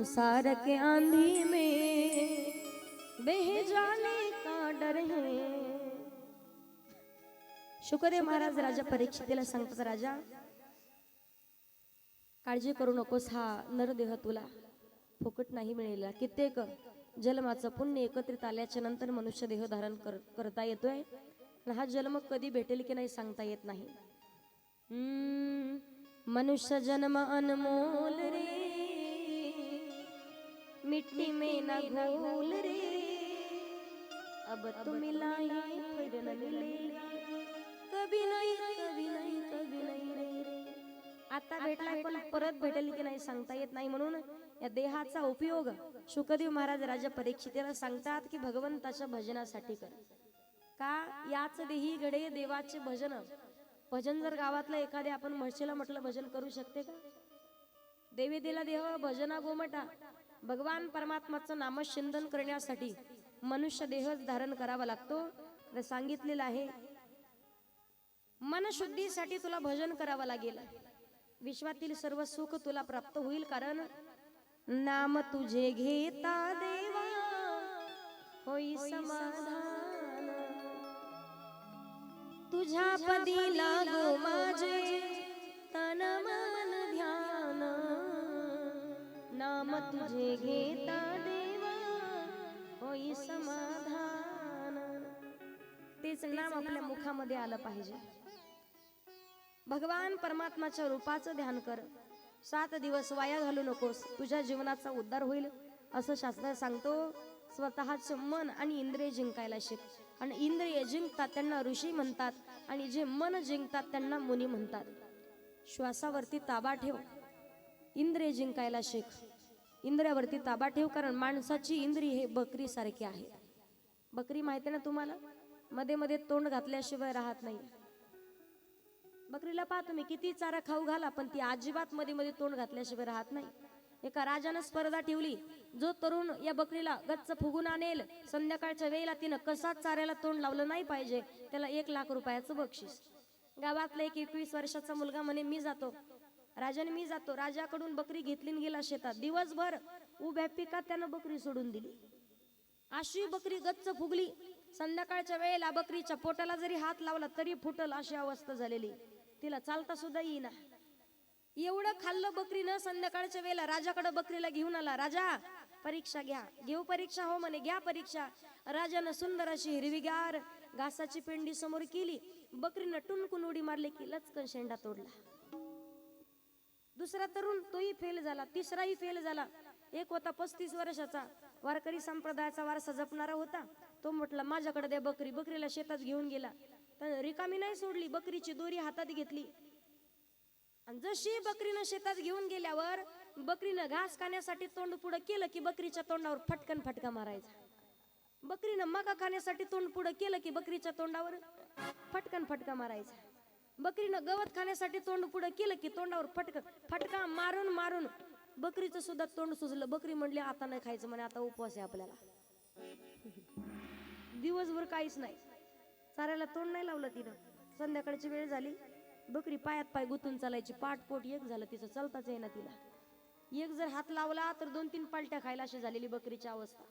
संसार के आंधी में बह जाने का डर है. शुकदेव महाराज राजा परीक्षितीला सांगतात, राजा काळजी करू नकोस, हा नरदेह तुला फुकट नाही मिळेल. कित्येक जन्माचं पुण्य एकत्रित आल्याच्या नंतर मनुष्य देह धारण करता येतोय. हा जन्म कधी भेटेल की नाही सांगता येत नाही. मनुष्य जन्म अनमोल रे, मिट्टी में न घोल रे, अब तो मिला ये फिर न मिलेगा, कभी नहीं कभी नहीं कभी नहीं रे. आता भेटलाय पण परत भेटेल की नाही सांगता येत नाही. म्हणून या देहाचा उपयोग शुकदेव महाराज राजा परीक्षितीला सांगतात की भगवंताच्या भजनासाठी कर. का याच देही गडे देवाचे भजन. भजन जर गावातलं एखाद्या आपण म्हशीला म्हटलं भजन करू शकते का? देवी दिला देह भजना गोमटा. भगवान परमात्माचं नामचिंतन करण्यासाठी मनुष्य देह धारण करावा लागतो. सांगितलेलं आहे मनशुद्धीसाठी तुला भजन करावं लागेल. विश्वातील सर्व सुख तुला प्राप्त होईल. कारण नाम तुझे घेता देवा होई समाधान, तुझ्या पदी लागो माझे तन मन ध्यान. नाम तुझे घेता देवा होई समाधान. तेच नाम आपल्या मुखामध्ये आलं पाहिजे. भगवान परमात्माच्या रूपाचं ध्यान कर. 7 दिवस वाया घालू नकोस, तुझ्या जीवनाचा उद्धार होईल असं शास्त्र सांगतो. स्वतःच मन आणि इंद्रिय जिंकायला शिक. आणि इंद्रिय जिंकतात त्यांना ऋषी म्हणतात, आणि जे मन जिंकतात त्यांना मुनी म्हणतात. श्वासावरती ताबा ठेव, इंद्रिय जिंकायला शिक. इंद्रियावरती ताबा ठेव, कारण माणसाची इंद्रिय हे बकरी सारखी आहे. बकरी माहिती ना तुम्हाला, मध्ये मध्ये तोंड घातल्याशिवाय राहत नाही. बकरीला पहा तुम्ही, किती चारा खाऊ घाला पण ती अजिबात मध्ये मध्ये तोंड घातल्याशिवाय राहत नाही. एका राजानं स्पर्धा ठेवली, जो तरुण या बकरीला गच्च फुगून आणेल संध्याकाळच्या वेळेला तिनं कसाच चाऱ्याला तोंड लावलं नाही पाहिजे, त्याला 1 लाख रुपयाचं बक्षीस. गावातला एक 21 वर्षाचा मुलगा म्हणे मी जातो. राजाने मी जातो. राजाकडून बकरी घेतली गेला शेतात. दिवसभर उभ्या पिकात त्यानं बकरी सोडून दिली. अशी बकरी गच्च फुगली. संध्याकाळच्या वेळेला बकरीच्या पोटाला जरी हात लावला तरी फुटल अशी अवस्था झालेली. तिला चालता सुद्धा येईना. एवढं खाल्लं बकरीनं. संध्याकाळच्या वेळेला राजाकडे बकरीला घेऊन आला. राजा परीक्षा घ्या. घेऊ परीक्षा? हो म्हणे, घ्या परीक्षा. राजानं सुंदर अशी हिरवीगार घासाची पेंडी समोर केली. बकरीनं टुनकून उडी मारली की लचकन शेंडा तोडला. दुसरा तरुण तोही फेल झाला. तिसराही फेल झाला. एक होता 35 वर्षाचा, वारकरी संप्रदायाचा वारसा जपणारा होता. तो म्हटला माझ्याकडे द्या बकरी. बकरीला शेतात घेऊन गेला. तर रिकामी नाही सोडली, बकरीची दोरी हातात घेतली. आणि जशी बकरीनं शेतात घेऊन गेल्यावर बकरीनं घास खाण्यासाठी तोंड पुढं केलं की बकरीच्या तोंडावर फटकन फटका मारायचा. बकरीनं मका खाण्यासाठी तोंड पुढं केलं की बकरीच्या तोंडावर फटकन फटका मारायचा. बकरीनं गवत खाण्यासाठी तोंड पुढं केलं की तोंडावर फटका मारून मारून बकरीचं सुद्धा तोंड सुजलं. बकरी म्हणली आता नाही खायचं म्हणे, आता उपवास आहे आपल्याला. दिवसभर काहीच नाही, चाऱ्याला तोंड नाही लावलं तिनं. संध्याकाळची वेळ झाली, बकरी पायात पाय गुंतून चालायची. पाठपोट एक झालं तिचं, चालताच येईना तिला. एक जर हात लावला तर 2-3 पालट्या खायला अशी झालेली बकरीची अवस्था.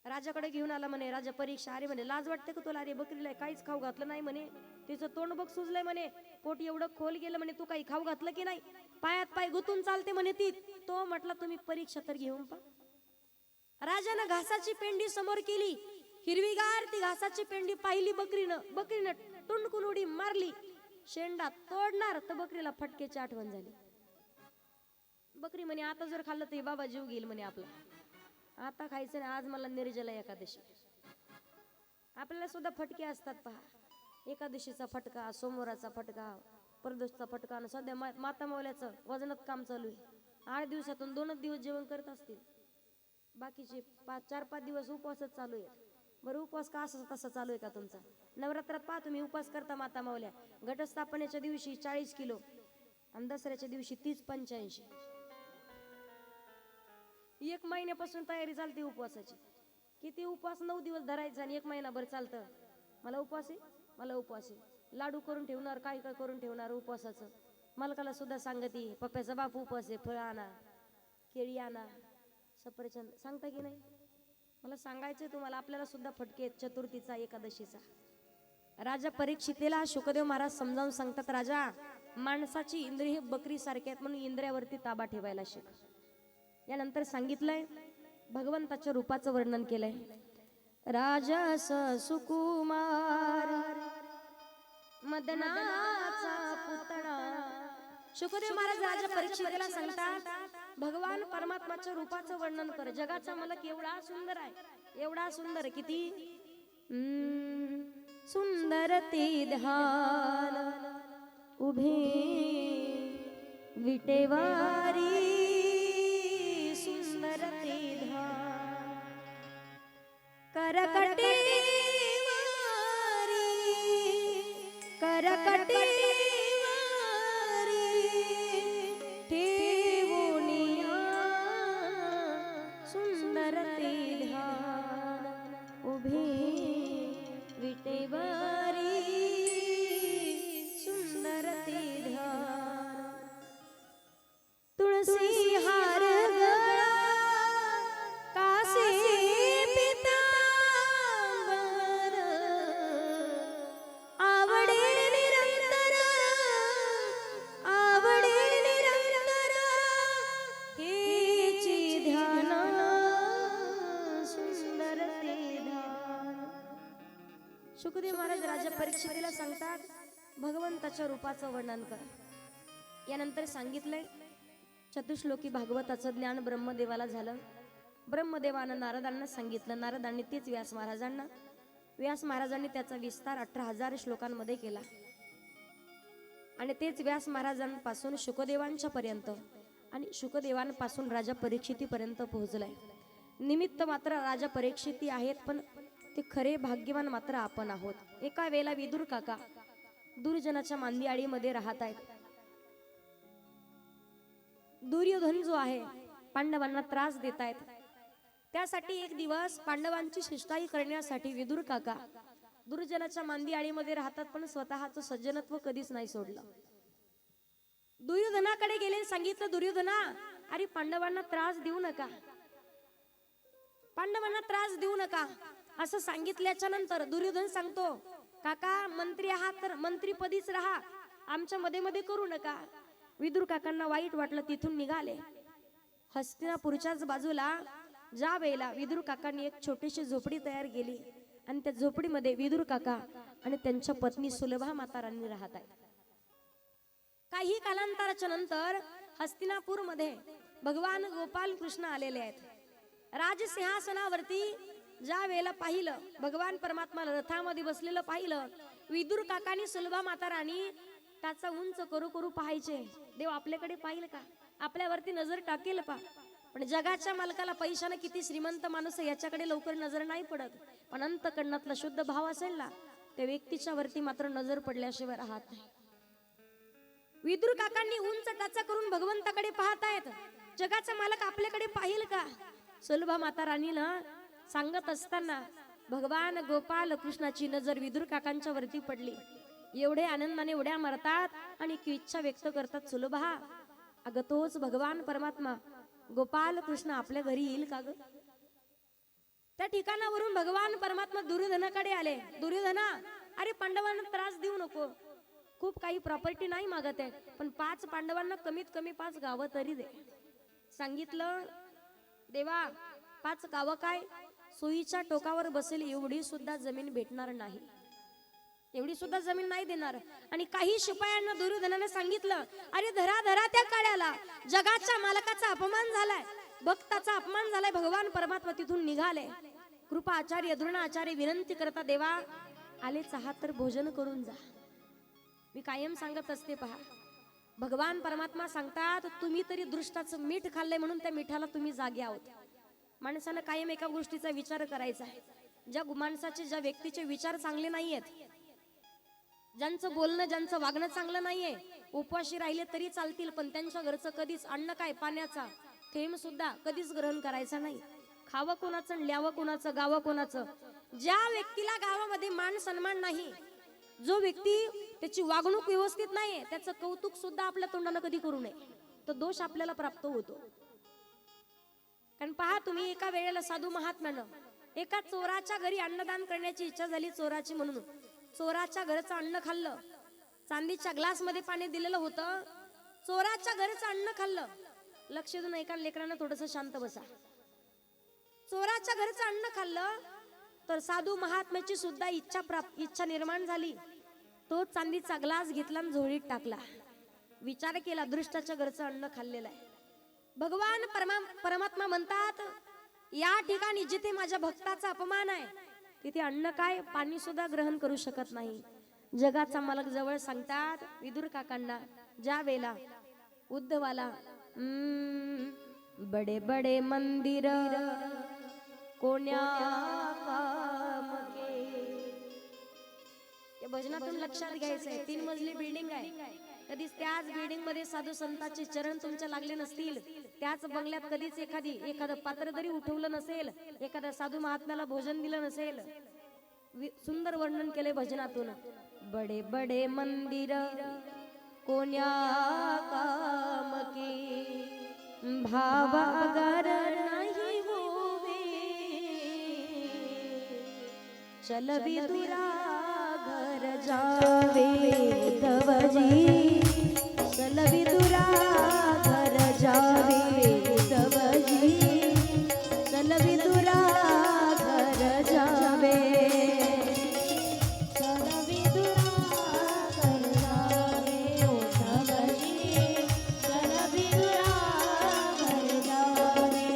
राजाकडे घेऊन आला म्हणे, राजा परीक्षा. अरे म्हणे लाज वाटते का तुला? अरे बकरीला काहीच खाऊ घातलं नाही म्हणे, तिचं तोंड बघ सुजलंय म्हणे, पोट एवढं खोल गेलं म्हणे, तू काही खाऊ घातलं की नाही? पायात पाय गुंतून चालते म्हणे ती. तो म्हटला तुम्ही परीक्षा तर घेऊन पा. राजानं घासाची पेंडी समोर केली, हिरवीगार ती घासाची पेंडी पाहिली बकरीनं टुनकून उडी मारली. शेंडा तोडणार तर बकरीला फटकेची आठवण झाली. बकरी म्हणे आता जर खाल्लं तर बाबा जीव घेईल म्हणे आपला, आता खायचं नाही, आज मला निर्जला एकादशी. आपल्याला सुद्धा फटके असतात पहा. एकादशीचा फटका, सोमवाराचा फटका, प्रदोषचा फटका. आणि सध्या माता मौल्याचं वजनात काम चालू आहे. 8 दिवसातून 2च दिवस जेवण करत असतील, बाकीचे 4-5 दिवस उपवासच चालू आहे. बरं उपवास का असं तसा चालू आहे का तुमचा? नवरात्रात पहा तुम्ही उपवास करता माता माऊल्या. घटस्थापनेच्या दिवशी 40 किलो आणि दसऱ्याच्या दिवशी 30-85. 1 महिन्यापासून तयारी चालते उपवासाची. किती उपवास? 9 दिवस धरायचा आणि 1 महिनाभर चालतं. मला उपवास आहे, मला उपवास आहे. लाडू करून ठेवणार, काय काय करून ठेवणार उपवासाचं. मालकाला सुद्धा सांगते पप्प्याचा बाप उपवास आहे, फळ आणा. केळी आणा, सफरचंद, सांगता की नाही? मला सांगायचंय तुम्हाला, आपल्याला सुद्धा फटके आहेत चतुर्थीचा, एकादशीचा. राजा परीक्षितेला शुकदेव महाराज समजावून सांगतात, राजा माणसाची इंद्रिय हे बकरी सारखे आहेत, म्हणून इंद्रियावरती ताबा ठेवायला शिक. यानंतर सांगितलंय, भगवंताच्या रूपाचं वर्णन केलंय. राजस सुकुमार मदनाचा पुतळा. शुकदेव महाराज राजा परीक्षितेला सांगतात, भगवान परमात्माच्या रूपाचं वर्णन कर. जगाचा मलक एवढा सुंदर आहे, एवढा सुंदर, किती सुंदर ते ध्यान उभे विटेवारी, सुंदर ते ध्यान करकटे करकटे ठेवोनिया, सुंदर ते ध्यान उभे विटेवारी, सुंदर ते ध्यान. तुळसी हार गळा कासे पितांबर, आवडे निरंतर, आवडे निरंतर हेची ध्यान, सुंदर ते ध्यान. शुकदेव महाराज राजा परीक्षितेला सांगतात, भगवंताच्या रूपाचं वर्णन कर. यानंतर सांगितलंय, चतुश्लोकी भागवताचं ज्ञान ब्रह्मदेवाला झालं. ब्रह्मदेवानं नारदांना सांगितलं, नारदांनी तेच व्यास महाराजांना, व्यास महाराजांनी त्याचा विस्तार 18,000 श्लोकांमध्ये केला. आणि तेच व्यास महाराजांपासून शुकदेवांच्या पर्यंत आणि शुकदेवांपासून राजा परीक्षितीपर्यंत पोहोचलाय. निमित्त मात्र राजा परीक्षिती आहेत, पण ते खरे भाग्यवान मात्र आपण आहोत. एका वेळेला विदुर काका दुर्जनाच्या मांदियाळीमध्ये राहत आहेत. दुर्योधन जो आहे पांडवांना त्रास देत आहेत. त्यासाठी एक दिवस पांडवांची शिष्टाई करण्यासाठी विदुर काका दुर्जनाच्या मांदियाळीमध्ये राहतात, पण स्वतःचं सज्जनत्व कधीच नाही सोडलं. दुर्योधनाकडे गेले, सांगितलं, दुर्योधना, अरे पांडवांना त्रास देऊ नका, पांडवांना त्रास देऊ नका. असं सांगितल्याच्या नंतर दुर्योधन सांगतो, काका मंत्री आहात तर मंत्रीपदीच राहा, आमच्या मध्ये मध्ये करू नका. विदुर काकांना वाईट वाटलं, तिथून निघाले. हस्तिनापूरच्याच बाजूला ज्या वेळेला विदुर काकांनी एक छोटीशी झोपडी तयार केली आणि त्या झोपडीमध्ये विदुर काका आणि त्यांच्या पत्नी सुलभा माता राणी राहत आहेत. काही कालांतराच्या नंतर हस्तिनापूर मध्ये भगवान गोपाल कृष्ण आलेले आहेत. राजसिंहासनावरती ज्या वेळेला पाहिलं, भगवान परमात्माला रथामध्ये बसलेलं पाहिलं, विदुर काकानी सुलभा माता राणी त्याचा उंच करू करू पाहायचे, देव आपल्याकडे पाहिल का, आपल्यावरती नजर टाकेल का. पण जगाच्या मालकाला पैशाने किती श्रीमंत माणूस याच्याकडे लवकर नजर नाही पडत, पण अंतकरणातला शुद्ध भाव असेल ना, त्या व्यक्तीच्या वरती मात्र नजर पडल्याशिवाय राहत नाही. विदुर काकांनी उंच टाचा करून भगवंताकडे पाहत आहेत, जगाचा मालक आपल्याकडे पाहिल का. सुलभा माता राणीला सांगत असताना भगवान गोपाल कृष्णाची नजर विदुर काकांच्या वरती पडली. एवढे आनंदाने उड्या मारतात आणि एक इच्छा व्यक्त करतात, सुलभा, अगं तोच भगवान परमात्मा गोपाल कृष्ण आपल्या घरी येईल का ग. त्या ठिकाणावरून भगवान परमात्मा दुर्योधनाकडे आले. दुर्योधना, अरे पांडवांना त्रास देऊ नको, खूप काही प्रॉपर्टी नाही मागत आहे, पण 5 पांडवांना कमीत कमी 5 गावं तरी दे. सांगितलं, देवा 5 गावं काय, सुईच्या टोकावर बसेल एवढी सुद्धा जमीन भेटणार नाही, एवढी सुद्धा जमीन नाही देणार. आणि काही शिपायांना दुर्योधनाने सांगितलं, अरे धरा धरा त्या काड्याला, जगाच्या मालकाचा अपमान झालाय, भक्ताचा अपमान झालाय. भगवान परमात्मा तिथून निघाले. कृपा आचार्य द्रोणाचार्य विनंती करता, देवा आलेच आहात तर भोजन करून जा. मी कायम सांगत असते, पहा भगवान परमात्मा सांगतात, तुम्ही तरी दृष्टाचं मीठ खाल्लंय म्हणून त्या मिठाला तुम्ही जागे आहोत. माणसानं कायम एका गोष्टीचा विचार करायचा आहे, ज्या माणसाचे, ज्या व्यक्तीचे विचार चांगले नाहीयेत, ज्यांचं बोलणं, ज्यांचं वागणं चांगलं नाहीये, उपवाशी राहिले तरी चालतील, पण त्यांच्या घरचं कधीच अन्न काय, पाण्याचा थेंब सुद्धा कधीच ग्रहण करायचा नाही. खावं कोणाचं, ल्यावं कोणाचं, गावं कोणाचं. ज्या व्यक्तीला गावामध्ये मान सन्मान नाही, जो व्यक्ती त्याची वागणूक व्यवस्थित नाहीये, त्याचं कौतुक सुद्धा आपल्या तोंडानं कधी करू नये, तो दोष आपल्याला प्राप्त होतो. पण पहा तुम्ही, एका वेळेला साधू महात्म्यानं एका चोराच्या घरी अन्नदान करण्याची इच्छा झाली, चोराची म्हणून चोराच्या घरचं अन्न खाल्लं. चांदीच्या ग्लास मध्ये पाणी दिलेलं होतं, चोराच्या घरचं अन्न खाल्लं. लक्ष देऊन ऐका लेकरांना, थोडस शांत बसा. चोराच्या घरचं अन्न खाल्लं तर साधू महात्म्याची सुद्धा इच्छा निर्माण झाली. तो चांदीचा ग्लास घेतला आणि झोळीत टाकला. विचार केला, दृष्टाच्या घरचं अन्न खाल्लेलं आहे. भगवान परमात्मा म्हणतात, या ठिकाणी जिथे माझ्या भक्ताचा अपमान आहे तिथे अन्न काय, पाणी सुद्धा ग्रहण करू शकत नाही. जगाचा मालक जवळ सांगतात विदुर काकांना, ज्या वेळेला उद्धवाला बडे बडे मंदिर कोण्या काम के, या भजनातून लक्षात घ्यायचंय. 3 मजली बिल्डिंग आहे. कधीच त्याच बिल्डिंग मध्ये साधू संतांचे चरण तुमच्या लागले नसतील, त्याच बंगल्यात कधीच एखादं पात्र तरी उठवलं नसेल, एखाद्या साधू महात्म्याला भोजन दिलं नसेल. सुंदर वर्णन केले भजनातून. बडे बडे मंदिर कोण्या काम के, भाव अगर नहीं होवे, चल विदुरा घर जावे उद्धवजी, चल विदुरा घर जावे उद्धवजी, चल विदुरा घर जावे, चल विदुरा घर जावे उद्धवजी, चल विदुरा घर जावे.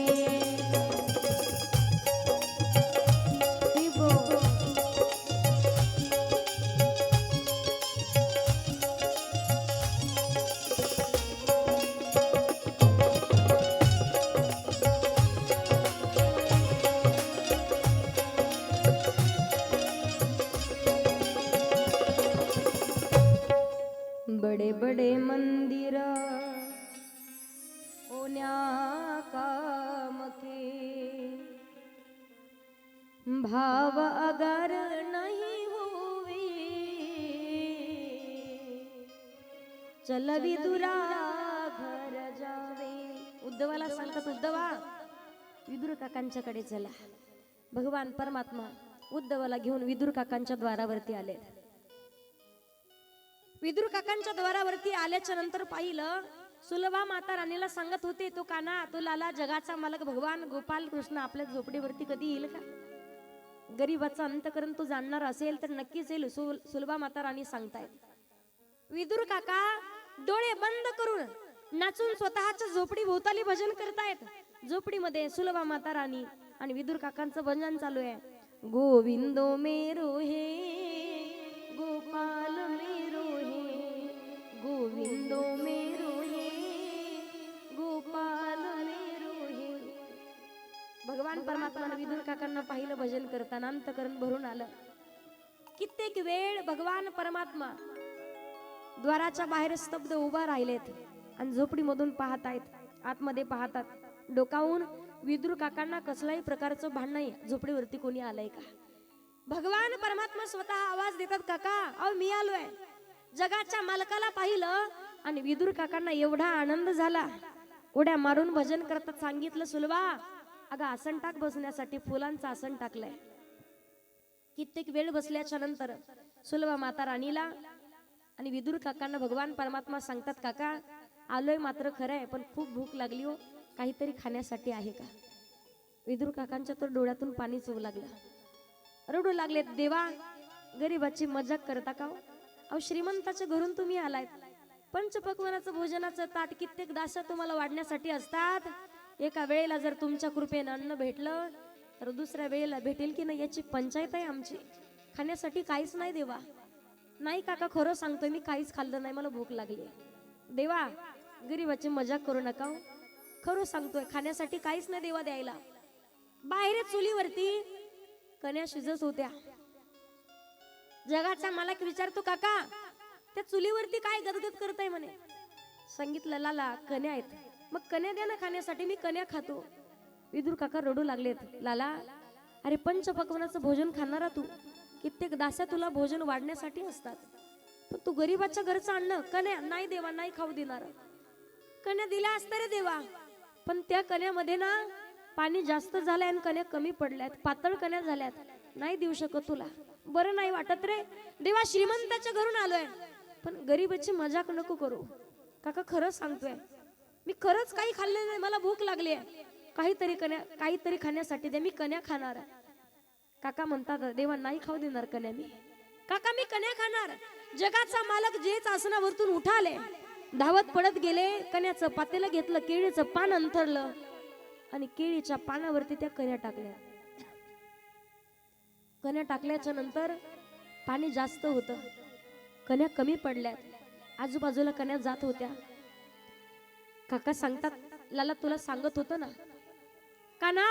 बड़े बड़े मंदिर होण्या काम के, भाव अगर नहीं होवे, चल विदुरा घर जावे. उद्धवाला सांगतात, उद्धवा विदुर काकांच्याकडे चला. भगवान परमात्मा उद्धवाला घेऊन विदुर काकांच्या द्वारावरती आले. विदुर काकांच्या द्वारावरती आल्याच्या नंतर पाहिलं, सुलभा माता राणीला सांगत होते, तो काना, तो लाला, जगाचा मालक भगवान गोपाल कृष्ण आपल्या झोपडीवरती कधी येईल का? गरीबाचा अंतकरण तो जाणणार असेल तर नक्कीच येईल. सुलभा माता राणी सांगतायत. विदुर काका डोळे बंद करून नाचून स्वतःच्या झोपडी भोवताली भजन करतायत. झोपडीमध्ये सुलभा माता राणी आणि विदुर काकांचं भजन चालू आहे. गोविंदो मेरो हे गोपाल मेरो हे, गोविंदो मेरो हे गोपाल मेरो हे. भगवान परमात्माने विदुर काकांना पाहिलं भजन करताना, अंतकरण भरून आलं. कित्येक वेळ भगवान परमात्मा द्वाराच्या बाहेर स्तब्ध उभा राहिलेत आणि झोपडीमधून पाहतायत, आतमध्ये पाहतात. डोकावून विदुर काकांना कसलाही प्रकारचं भांडण नाही, झोपडीवरती कोणी आलंय का. भगवान परमात्मा स्वतः आवाज देतात, काका अहो मी आलोय. जगाच्या मालकाला पाहिलं आणि विदुर काकांना एवढा आनंद झाला, उड्या मारून भजन करतात. सांगितलं, सुलभा अगं आसन टाक बसण्यासाठी, फुलांचं आसन टाकलंय. कित्येक वेळ बसल्याच्या नंतर सुलभा माता राणीला आणि विदुर काकांना भगवान परमात्मा सांगतात, काका आलोय मात्र खरं आहे, पण खूप भूक लागली हो, काहीतरी खाण्यासाठी आहे का? विदुर काकांच्या तर डोळ्यातून पाणी चोऊ लागलं, रडू लागले. देवा गरीबाची मजाक करता का? अहो श्रीमंताच्या घरून तुम्ही आलायत, पंचपक्वानाचं भोजनाचं ताट कित्येक दासा तुम्हाला वाढण्यासाठी असतात. एका वेळेला जर तुमच्या कृपेने अन्न भेटलं तर दुसऱ्या वेळेला भेटेल की नाही याची पंचायत आहे आमची. खाण्यासाठी काहीच नाही देवा. नाही काका खरं सांगतोय, मी काहीच खाल्लं नाही, मला भूक लागली. देवा गरीबाची मजाक करू नका, खरं सांगतोय खाण्यासाठी काहीच नाही देवा द्यायला. बाहेर चुलीवरती कण्या शिजत होत्या. जगाचा मालक विचारतो, काका त्या चुलीवरती काय गदगद करताय म्हणे. सांगितलं, लाला कण्या आहेत. मग कण्या द्या ना खाण्यासाठी, मी कण्या खातो. विदुर काका रडू लागलेत. लाला अरे पंचपक्वानाचं भोजन खाणारा तू, कित्येक दास्या तुला भोजन वाढण्यासाठी असतात, पण तू गरीबाच्या घरचं अन्न कण्या नाही देवा, नाही खाऊ देणार. कण्या दिल्या असत्या रे देवा, पण त्या कण्यामध्ये ना पाणी जास्त झालंय आणि कण्या कमी पडल्यात, पातळ कण्या झाल्यात, नाही देऊ शकत तुला. बरं नाही वाटत रे देवा, श्रीमंताच्या घरून आलोय, पण गरीबाची मजाक नको करू. काका खरं सांगतोय, मी खरंच काही खाल्ले नाही, मला भूक लागली आहे, काहीतरी खाण्यासाठी दे, मी कण्या खाणार. काका म्हणतात देवा नाही खाऊ देणार कण्या मी. काका मी कण्या खाणार. जगाचा मालक जेच आसनावरतून उठाले, धावत पडत गेले, कण्याचं पातेलं घेतलं, केळीचं पान अंथरलं आणि केळीच्या पानावरती त्या कण्या टाकल्या. कण्या टाकल्याच्या नंतर पाणी जास्त होतं, कण्या कमी पडल्यात, आजूबाजूला कण्या जात होत्या. काका सांगतात लाला तुला सांगत होतो ना, का ना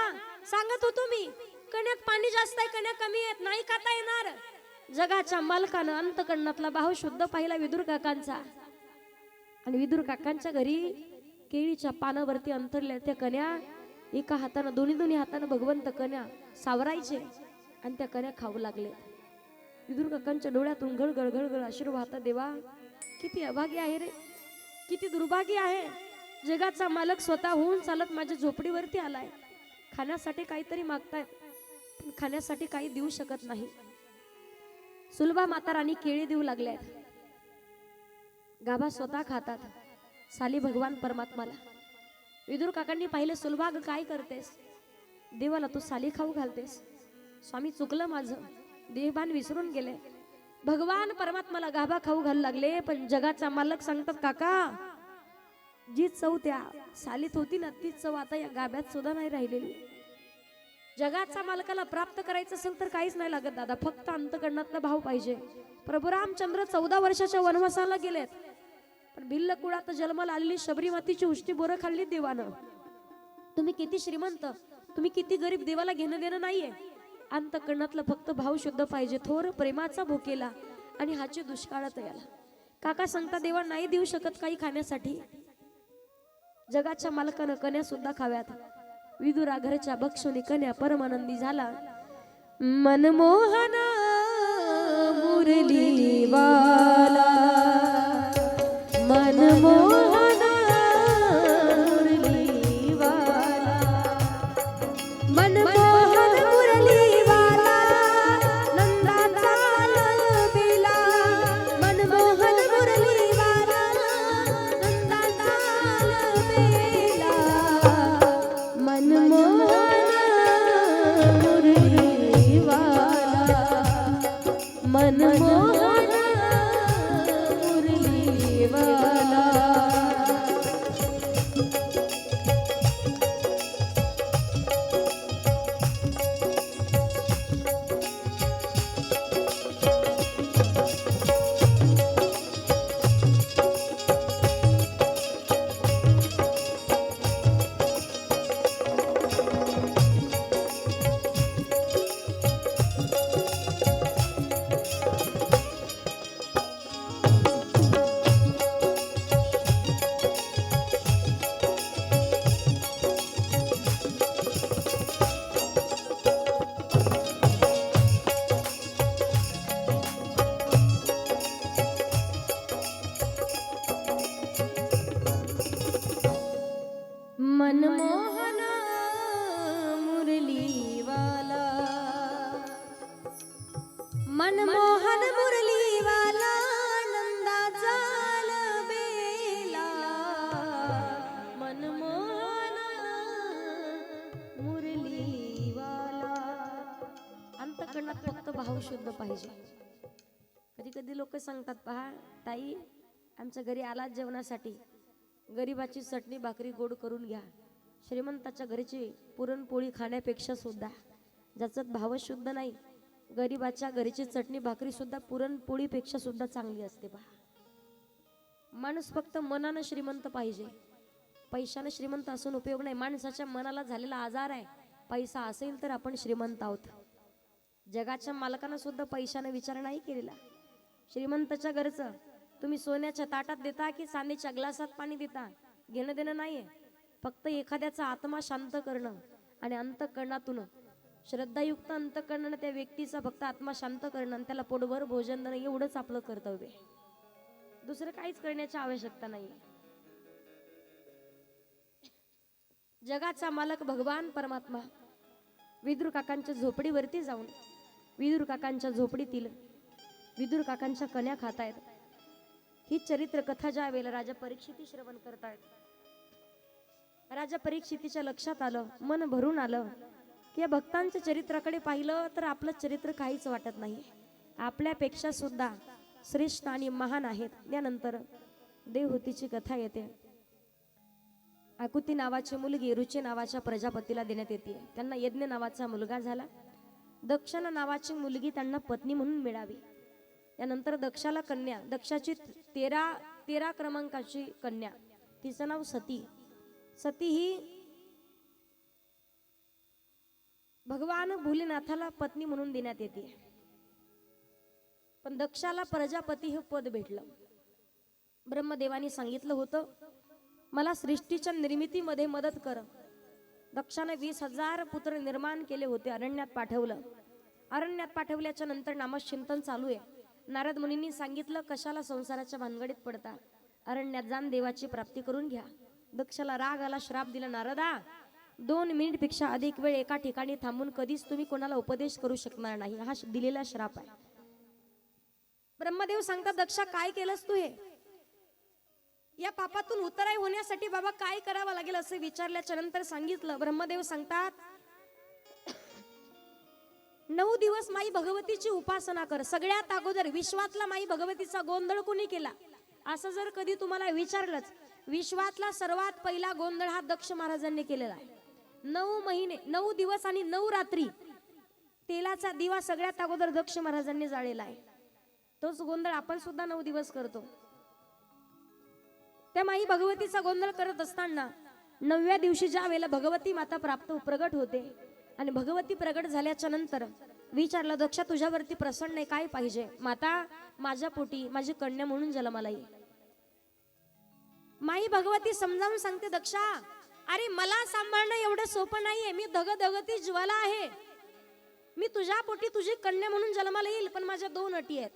सांगत होतो मी, कण्यात पाणी जास्त आहे, कण्या कमी आहेत, नाही खाता येणार. जगाच्या मालकानं अंतकरणातला भाव शुद्ध पाहिला विदुर काकांचा, आणि विदुर काकांच्या घरी केळीच्या पानावरती अंतरल्या त्या कण्या एका हातानं दोन्ही हातानं भगवंत कण्या सावरायचे आणि त्या कण्या खाऊ लागले. विदुर काकांच्या डोळ्यातून गळगळ अश्रू वाहतात. देवा किती अभागी आहे रे, किती दुर्भाग्य आहे. जगाचा मालक स्वतः होऊन चालत माझ्या झोपडीवरती आलाय, खाण्यासाठी काहीतरी मागतायत, पण खाण्यासाठी काही देऊ शकत नाही. सुलभा माता राणी केळी देऊ लागल्यात, गाभा स्वतः खातात, साली भगवान परमात्माला. विदुर काकांनी पाहिले, सुलभा काय करतेस, देवाला तू साली खाऊ घालतेस. स्वामी चुकलं माझं, देहभान विसरून गेले. भगवान परमात्माला गाभा खाऊ घालू लागले, पण जगाचा मालक सांगतात काका जी चव त्या सालीत होती ना, तीच चव आता या गाभ्यात सुद्धा नाही राहिलेली. जगाचा मालकाला प्राप्त करायचं असेल तर काहीच नाही लागत दादा, फक्त अंतकरणातला भाव पाहिजे. प्रभू रामचंद्र 14 वर्षाच्या वनवासाला गेलेत, पण भिल्ल कुळात जन्माला आलेली शबरी मातीची उष्टी बोरं खाल्ली देवानं. तुम्ही किती श्रीमंत, तुम्ही किती गरीब, देवाला घेणं देणं नाहीये. अंतकरणातला फक्त भाव शुद्ध पाहिजे, थोर प्रेमाचा भुकेला आणि हाची दुष्काळात याला. काका सांगता देवा नाही देऊ शकत काही खाण्यासाठी. जगाच्या मालकानं कन्या सुद्धा खाव्यात. विदुरा घरच्या भक्षुनी कन्या परमानंदी झाला. मनमोहन मुरली वाला, मनमोहन मुरली वाला, मनमोहन मुरली वाला, नंदाचा लबेला, मनमोहन मुरली वाला, नंदाचा लबेला, मनमोहन मुरली वाला, मनमोहन मुरली वाला. मनमोहन मुरली वाला, मनमोहन मुरली वाला, नंदाचा लबेला, मनमोहन मुरली वाला. अंतकरणात फक्त भाव शुद्ध पाहिजे. कधी कधी लोक सांगतात पहा ताई आमच्या घरी आलात जेवणासाठी, गरीबाची चटणी भाकरी गोड करून घ्या. श्रीमंताच्या घरची पुरणपोळी खाण्यापेक्षा सुद्धा ज्याच्यात भाव शुद्ध नाही, गरीबाच्या घरची चटणी भाकरी सुद्धा पुरणपोळीपेक्षा सुद्धा चांगली असते पहा. माणूस फक्त मनानं श्रीमंत पाहिजे, पैशानं श्रीमंत असून उपयोग नाही. माणसाच्या मनाला झालेला आजार आहे, पैसा असेल तर आपण श्रीमंत आहोत. जगाच्या मालकानं सुद्धा पैशाने विचार नाही केलेला. श्रीमंताच्या घरचं तुम्ही सोन्याच्या ताटात देता की चांदीच्या ग्लासात पाणी देता, घेणं देणं नाहीये. फक्त एखाद्याचा आत्मा शांत करणं आणि अंतःकरणातून श्रद्धायुक्त अंतःकरणानं त्या व्यक्तीचा फक्त आत्मा शांत करणं आणि त्याला पोटभर भोजन देणं एवढंच आपलं कर्तव्य आहे. दुसरं काहीच करण्याची आवश्यकता नाही. जगाचा मालक भगवान परमात्मा विदुर काकांच्या झोपडीवरती जाऊन विदुर काकांच्या झोपडीतील विदुर काकांच्या कन्या खातायत. ही चरित्र कथा ज्या वेळेला राजा परीक्षिती श्रवण करतायत, राजा परीक्षितीच्या लक्षात आलं, मन भरून आलं की या भक्तांच्या चरित्राकडे पाहिलं तर आपलं चरित्र काहीच वाटत नाही, आपल्यापेक्षा सुद्धा श्रेष्ठ आणि महान आहेत. त्यानंतर देवहूतीची कथा येते. आकुती नावाची मुलगी रुची नावाच्या प्रजापतीला देण्यात येते. त्यांना यज्ञ नावाचा मुलगा झाला. दक्षना नावाची मुलगी त्यांना पत्नी म्हणून मिळावी. यानंतर दक्षाला कन्या, दक्षाची 13 क्रमांकाची कन्या, तिचं नाव सती. सती ही भगवान भोलेनाथाला पत्नी म्हणून देण्यात येते. पण दक्षाला प्रजापती हे पद भेटलं. ब्रह्मदेवानी सांगितलं होतं मला सृष्टीच्या निर्मितीमध्ये मदत कर. दक्षाने 20,000 पुत्र निर्माण केले होते. अरण्यात पाठवलं. अरण्यात पाठवल्याच्या नंतर नामचिंतन चालू आहे. नारद मुनींनी सांगितलं कशाला संसाराच्या भानगडीत पडता, अरण्यात जाऊन देवाची प्राप्ती करून घ्या. दक्षाला राग आला, श्राप दिला, नारदा 2 मिनिटपेक्षा अधिक वेळ एका ठिकाणी थांबून कधीच तुम्ही कोणाला उपदेश करू शकणार नाही, हा दिलेला श्राप आहे. ब्रह्मदेव सांगतात दक्षा काय केलंस तू, हे या पापातून उतराई होण्यासाठी बाबा काय करावं लागेल असं विचारल्याच्या नंतर सांगितलं. ब्रह्मदेव सांगतात 9 दिवस माई भगवतीची उपासना कर. सगळ्यात अगोदर विश्वातला माई भगवतीचा गोंधळ कोणी केला असं जर कधी तुम्हाला विचारलंच, विश्वातला सर्वात पहिला गोंधळ हा दक्ष महाराजांनी केलेला आहे. 9 महिने 9 दिवस आणि 9 रात्री तेलाचा दिवा सगळ्यात अगोदर दक्ष महाराजांनी जाळलेला आहे. तोच गोंधळ आपण सुद्धा 9 दिवस करतो. त्या माई भगवतीचा गोंधळ करत असताना 9व्या दिवशी ज्या वेळेला भगवती माता प्रगट होते आणि भगवती प्रगट झाल्याच्या नंतर विचारलं दक्षा तुझ्यावरती प्रसन्न आहे, काय पाहिजे. माता माझ्या पोटी माझी कन्या म्हणून जन्माला ये. माई भगवती समजावून सांगते दक्षा अरे मला सांभाळणं एवढं सोपं नाहीये, मी धगधगती ज्वाला आहे. मी तुझ्या पोटी तुझी कन्या म्हणून जन्माला येईल, पण माझ्या 2 अटी आहेत.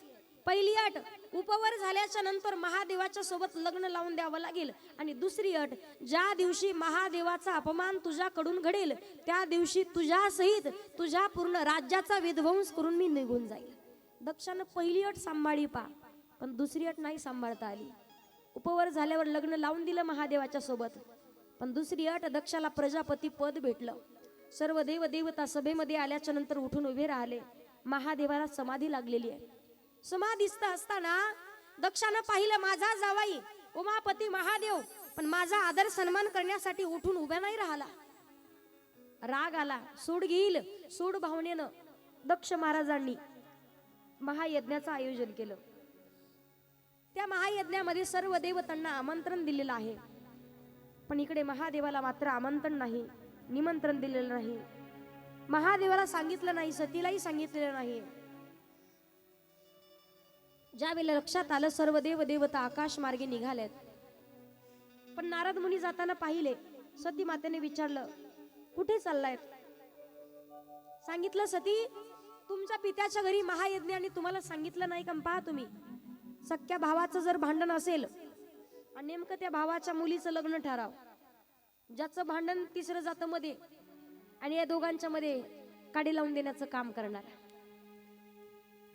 पहिली अट उपवर झाल्याच्या नंतर महादेवाच्या सोबत लग्न लावून द्यावं लागेल, आणि दुसरी अट ज्या दिवशी महादेवाचा अपमान तुझ्याकडून घडेल त्या दिवशी तुझ्या सहित तुझ्या पूर्ण राज्याचा विध्वंस करून मी निघून जाईल. दक्षानं पहिली अट सांभाळली पण दुसरी अट नाही सांभाळता आली. उपवर झाल्यावर लग्न लावून दिलं महादेवाच्या सोबत, पण दुसरी अट दक्षाला प्रजापती पद भेटलं. सर्व देव देवता सभेमध्ये आल्याच्या नंतर उठून उभे राहिले. महादेवाला समाधी लागलेली आहे. समाधीस्थ असताना दक्षानं पाहिलं माझा जावाई उमापती महादेव पण माझा आदर सन्मान करण्यासाठी उठून उभा नाही राहिला. राग आला. सूड घेईल सूड भावनेनं दक्ष महाराजांनी महायज्ञाचं आयोजन केलं. त्या महायज्ञामध्ये सर्व देवतांना आमंत्रण दिलेलं आहे, पण इकडे महादेवाला मात्र आमंत्रण नाही, निमंत्रण दिलेलं नाही. महादेवाला सांगितलं नाही, सतीलाही सांगितलेलं नाही. ज्या वेळेला लक्षात आलं सर्व देव देवता आकाश मार्गे निघालेत, पण नारद मुनी जाताना पाहिले. सती मातेने विचारलं कुठे चाललायत. सांगितलं सती तुमच्या पित्याच्या घरी महायज्ञ आणि तुम्हाला सांगितलं नाही का. पहा तुम्ही सख्या भावाचं जर भांडण असेल आणि नेमकं त्या भावाच्या मुलीचं लग्न ठराव, ज्याचं भांडण तिसरं जातं मध्ये आणि या दोघांच्या मध्ये काडी लावून देण्याचं काम करणार.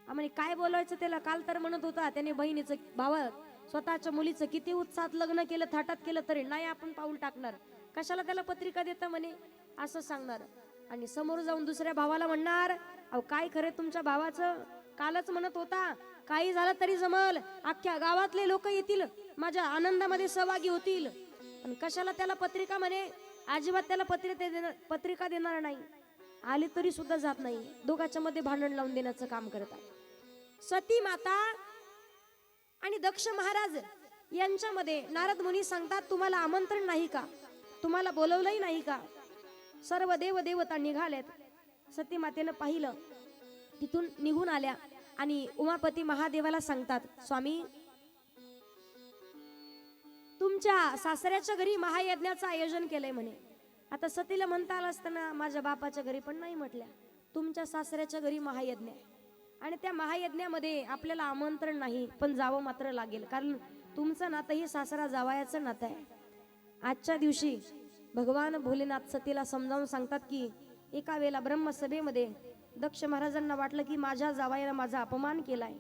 आम्हाला काय बोलायचं त्याला. काल तर म्हणत होता त्याने बहिणीचं भावा स्वतःच्या मुलीचं किती उत्साहात लग्न केलं, थाटात केलं तरी नाही आपण पाऊल टाकणार, कशाला त्याला पत्रिका देता म्हणे असं सांगणार. आणि समोर जाऊन दुसऱ्या भावाला म्हणणार अहो काय खरं तुमच्या भावाचं, कालच म्हणत होता काही झालं तरी जमल, अख्ख्या गावातले लोक येतील माझ्या आनंदामध्ये सहभागी होतील, पण कशाला त्याला पत्रिका म्हणे. अजिबात त्याला पत्रिका देणार नाही. आले तरी सुद्धा जात नाही. दोघांच्या मध्ये भांडण लावून देण्याचं काम करतात. सती माता आणि दक्ष महाराज यांच्यामध्ये नारद मुनी सांगतात तुम्हाला आमंत्रण नाही का, तुम्हाला बोलवलंही नाही का. सर्व देव देवता निघालेत. सती मातेनं पाहिलं, तिथून निघून आल्या आणि उमापती महादेवाला सांगतात स्वामी तुमच्या सासऱ्याच्या घरी महायज्ञाचं आयोजन केलंय म्हणे. आता सतीला म्हणता आलं असताना माझ्या बापाच्या घरी पण नाही म्हटल्या, तुमच्या सासऱ्याच्या घरी महायज्ञ आहे आणि त्या महायज्ञामध्ये आपल्याला आमंत्रण नाही, पण जावं मात्र लागेल, कारण तुमचं नातं ही सासरा जावयाचं नातं आहे. आजच्या दिवशी भगवान भोलेनाथ सतीला समजावून सांगतात की एका वेळेला ब्रह्मसभेमध्ये दक्ष महाराजांना वाटलं की माझ्या जावयानं माझा अपमान केलाय.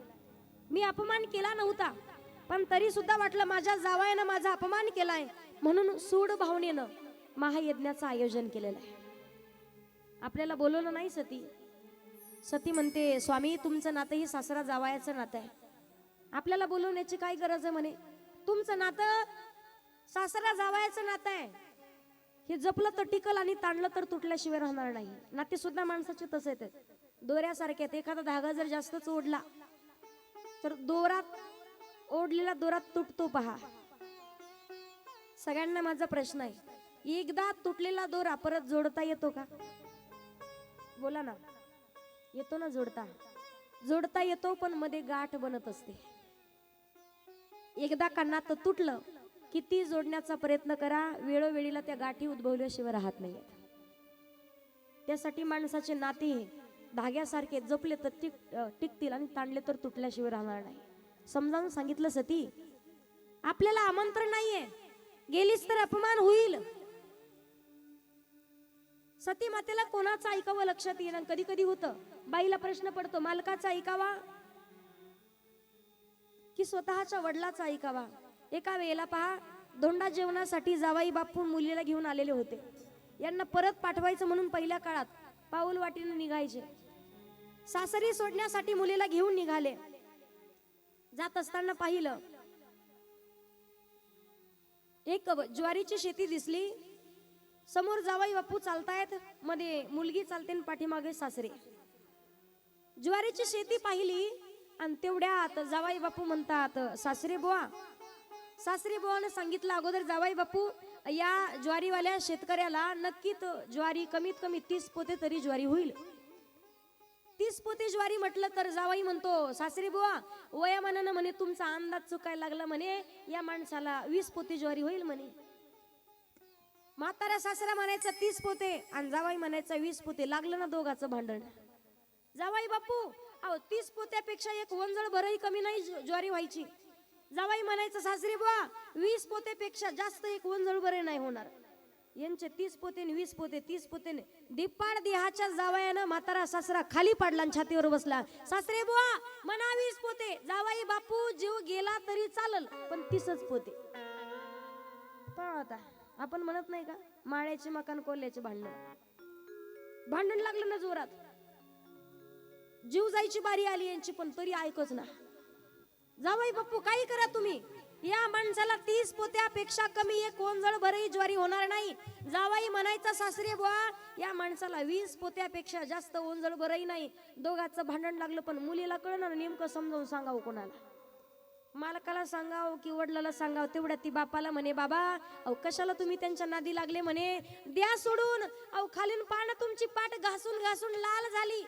मी अपमान केला नव्हता, पण तरी सुद्धा वाटलं माझ्या जावयानं माझा अपमान केलाय, म्हणून सूड भावनेनं महायज्ञाचं आयोजन केलेलं आहे. आपल्याला बोलवलं नाही सती. सती म्हणते स्वामी तुमचं नातं ही सासरा जावयाचं नातं आहे, आपल्याला बोलवण्याची काय गरज आहे म्हणे. तुमचं नातं सासरा जावयाचं नातं आहे, हे जपलं तर टिकल आणि ताणलं तर तुटल्याशिवाय राहणार नाही. नाते सुद्धा माणसाचे तसे आहेत, दोऱ्यासारखे आहेत. एखादा धागा जर जास्तच ओढला तर दोरात ओढलेला दोरात तुटतो पहा. सगळ्यांना माझा प्रश्न आहे, एकदा तुटलेला दोरा परत जोडता येतो का? बोला ना. येतो ना जोडता? जोडता येतो, पण मध्ये गाठ बनत असते. एकदा का नातं तुटलं, किती जोडण्याचा प्रयत्न करा, वेळोवेळीला त्या गाठी उद्भवल्याशिवाय राहत नाही. त्यासाठी माणसाचे नाते धाग्यासारखे जपले तर टिकतील आणि ताणले तर तुटल्याशिवाय राहणार नाही. समजावून सांगितलं सती, आपल्याला आमंत्रण नाहीये, गेलीस तर अपमान होईल. सती मातेला कोणाचं ऐकावं लक्षात येणार. कधी कधी होतं बाईला प्रश्न पडतो, मालकाचा ऐकावा की स्वतःच्या वडिलाचा ऐकावा. एका वेळेला पहा, धोंडा जेवणासाठी जावाई बापू मुलीला घेऊन आलेले होते. यांना परत पाठवायचं म्हणून पहिल्या काळात पाऊल वाटीने निघायचे. सासरी सोडण्यासाठी मुलीला घेऊन निघाले. जात असताना पाहिलं, एक ज्वारीची शेती दिसली. समोर जावाई बापू चालतायत, मध्ये मुलगी चालते आणि पाठीमागे सासरे. ज्वारीची शेती पाहिली आणि तेवढ्यात जावाई बापू म्हणतात, सासरे बुवा. सासरे बुवाने सांगितलं, अगोदर जावाई बापू, या ज्वारीवाल्या शेतकऱ्याला नक्कीच ज्वारी कमीत कमी 30 पोते तरी ज्वारी होईल. 30 पोते ज्वारी म्हटलं तर जावाई म्हणतो, सासरे बुवा वयामानानं म्हणे तुमचा अंदाज चुकायला लागला म्हणे, या माणसाला 20 पोते ज्वारी होईल म्हणे. म्हातारा सासरा म्हणायचा 30 पोते आणि जावाई म्हणायचा 20 पोते. लागलं ना दोघाचं भांडण. जावाई बापू, अहो 30 पोत्यापेक्षा एक वंजळ भरही कमी नाही ज्वारी व्हायची. जावाई म्हणायचं, सासरी बुवा 20 पोतेपेक्षा जास्त एक वंजळ भरे नाही होणार. यांचे 30 पोते 20 पोते 30 पोते. दिपाड देहाच्या जावयानं म्हातारा सासरा खाली पडला आणि छातीवर बसला. सासरे बुवा म्हणा 20 पोते. जावाई बापू, जीव गेला तरी चालल पण 30च पोते. आता आपण म्हणत नाही का, माळ्याचे मकान कोल्ह्याचे भांडण. भांडण लागलं ना जोरात, जीव जायची बारी आली यांची, पण तरी ऐकच ना. जावाई बापू काही करा तुम्ही, या माणसाला 30 पोत्यापेक्षा कमी एक वंजळ भरही ज्वारी होणार नाही. जावाई म्हणायचा, सासरे बुवा या माणसाला 20 पोत्यापेक्षा जास्त वंजळ भरही नाही. दोघांचं भांडण लागलं, पण मुलीला कळणार नेमकं समजावून सांगावं कोणाला. मालकाला सांगाव की वडिलाला सांगाव. तेवढ्या ती बापाला म्हणे, बाबा अहो कशाला तुम्ही त्यांच्या नादी लागले म्हणे, द्या सोडून. अहो खालीन पानं तुमची पाठ घासून घासून लाल झाली.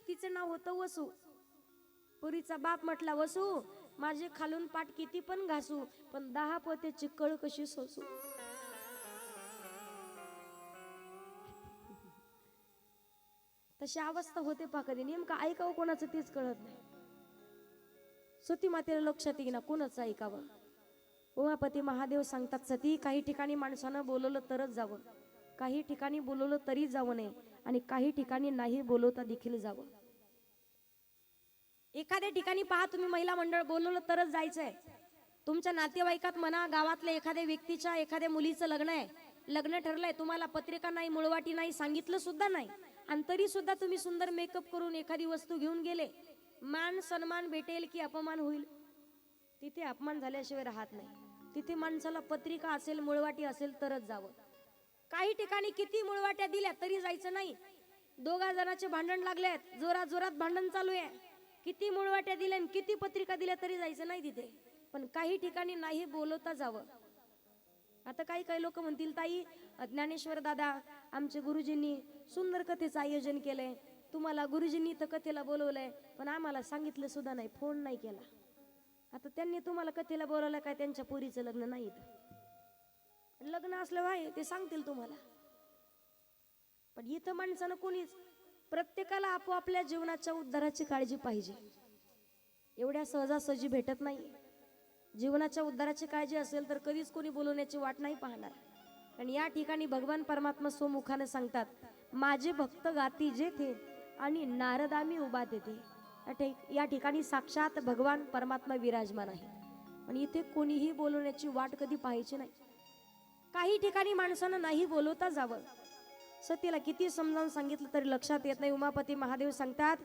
तिचं नाव होतं वसू. पुरीचा बाप म्हटला, वसू माझे खालून पाठ किती पण घासू, पण 10 पोत्याची कळ कशी सोसू. तशी अवस्था होते पा कधी. नेमकं ऐकावं कोणाचं तेच कळत नाही. सती मातेला लक्षात येईना कोणाचं ऐकावं. उमापती महादेव सांगतात, सती काही ठिकाणी माणसानं बोलवलं तरच जावं, काही ठिकाणी बोलवलं तरी जावं नये, आणि काही ठिकाणी नाही बोलवता देखील जावं. एखाद्या ठिकाणी पहा तुम्ही महिला मंडळ बोलवलं तरच जायचंय. तुमच्या नातेवाईकात म्हणा, गावातल्या एखाद्या व्यक्तीच्या एखाद्या मुलीचं लग्न आहे, लग्न ठरलंय, तुम्हाला पत्रिका नाही, मुळवाटी नाही, सांगितलं सुद्धा नाही, आणि तरी सुद्धा तुम्ही सुंदर मेकअप करून एखादी वस्तू घेऊन गेले. मान सन्मान भेटेल की अपमान होईल? तिथे अपमान झाल्याशिवाय राहत नाही. तिथे माणसाला पत्रिका असेल, मुळवाटी असेल तरच जावं. काही ठिकाणी किती मुळवाट्या दिल्या तरी जायचं नाही. दोघा जणांचे भांडण लागलेत, जोरात जोरात भांडण चालू आहे, किती मुळवाट्या दिल्या किती पत्रिका दिल्या तरी जायचं नाही तिथे. पण काही ठिकाणी नाही बोलवता जावं. आता काही काही लोक म्हणतील, ताई ज्ञानेश्वर दादा आमचे गुरुजींनी सुंदर कथेचं आयोजन केलंय, तुम्हाला गुरुजींनी तर कथेला बोलवलंय, पण आम्हाला सांगितलं सुद्धा नाही, फोन नाही केला. आता त्यांनी तुम्हाला कथेला बोलवलं काय? त्यांच्या पोरीचं लग्न नाही, लग्न असलं भाई ते सांगतील तुम्हाला. पण इथं माणसानं कोणीच, प्रत्येकाला आपोआपल्या जीवनाच्या उद्धाराची काळजी पाहिजे. एवढ्या सहजासहजी भेटत नाही. जीवनाच्या उद्धाराची काळजी असेल तर कधीच कोणी बोलवण्याची वाट नाही पाहणार. आणि या ठिकाणी भगवान परमात्मा स्वमुखाने सांगतात, माझे भक्त गाती जेथे आणि नारदामी उभा तेथे. या ठिकाणी साक्षात भगवान परमात्मा विराजमान आहे. आणि इथे कोणीही बोलवण्याची वाट कधी पाहायची नाही. काही ठिकाणी माणसानं नाही बोलवता जावं. सतीला किती समजावून सांगितलं तरी लक्षात येत नाही. उमापती महादेव सांगतात,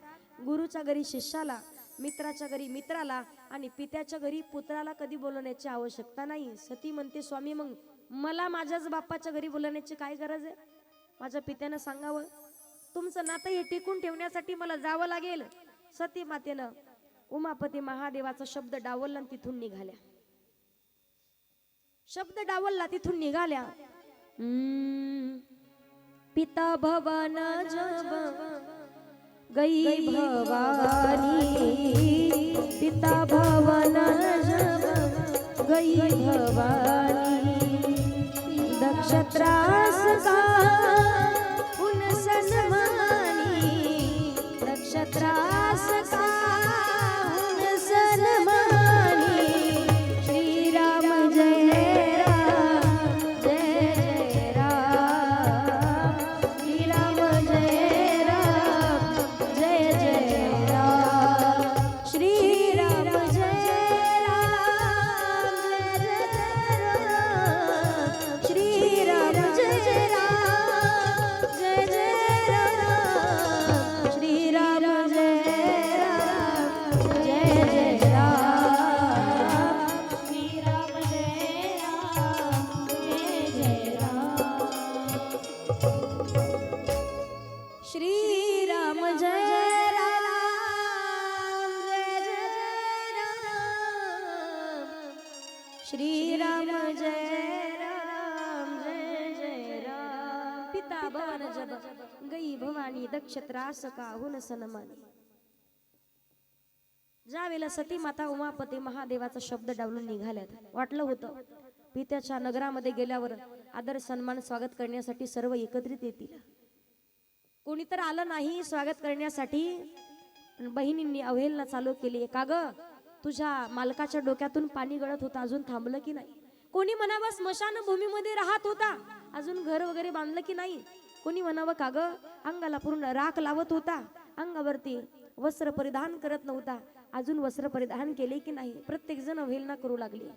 गुरुच्या घरी शिष्याला, मित्राच्या घरी मित्राला आणि पित्याच्या घरी पुत्राला कधी बोलवण्याची आवश्यकता नाही. सती म्हणते, स्वामी मग मला माझ्याच बाप्पाच्या घरी बोलवण्याची काय गरज आहे? माझ्या पित्यानं सांगावं, तुमचं नातं हे टिकून ठेवण्यासाठी मला जावं लागेल. सती मातेनं उमापती महादेवाचा शब्द डावलला आणि तिथून निघाल्या. शब्द डावलला, तिथून निघाल्या. पिता भवन जब गई भवानी, पिता भवन जब गई भवानी, नक्षत्रास का उन सन्मानी, नक्षत्रास का उन सन्मानी. श्री राम जय राम जय जय राम, श्री राम जय राम जय जय राम, श्री राम जय राम जय जय राम, श्री राम जय राम जय जय राम, श्री राम जय राम जय जय राम, श्री राम जय राम जय जय राम, श्री राम जय राम जय जय राम, श्री राम जय राम जय जय राम. पिता भवन जब गई भवानी, नक्षत्रास काहून सन्मानी. ज्या वेळेला सती माता उमापती महादेवाचा शब्द डावलून निघाल्यात, वाटलं होतं पित्याच्या नगरामध्ये गेल्यावर आदर सन्मान स्वागत करण्यासाठी सर्व एकत्रित येतील. कोणी तर आलं नाही स्वागत करण्यासाठी. बहिणींनी अवहेलना चालू केली. का ग, तुझ्या मालकाच्या डोक्यातून पाणी गळत होतं, अजून थांबलं की नाही? कोणी म्हणावं स्मशानभूमीमध्ये राहत होता, अजून घर वगैरे बांधलं की नाही? कोणी म्हणावं का ग, अंगाला पूर्ण राख लावत होता, अंगावरती वस्त्र परिधान करत नव्हता, अजून वस्त्र परिधान केले की नाही? प्रत्येक जण अवहेलना करू लागली.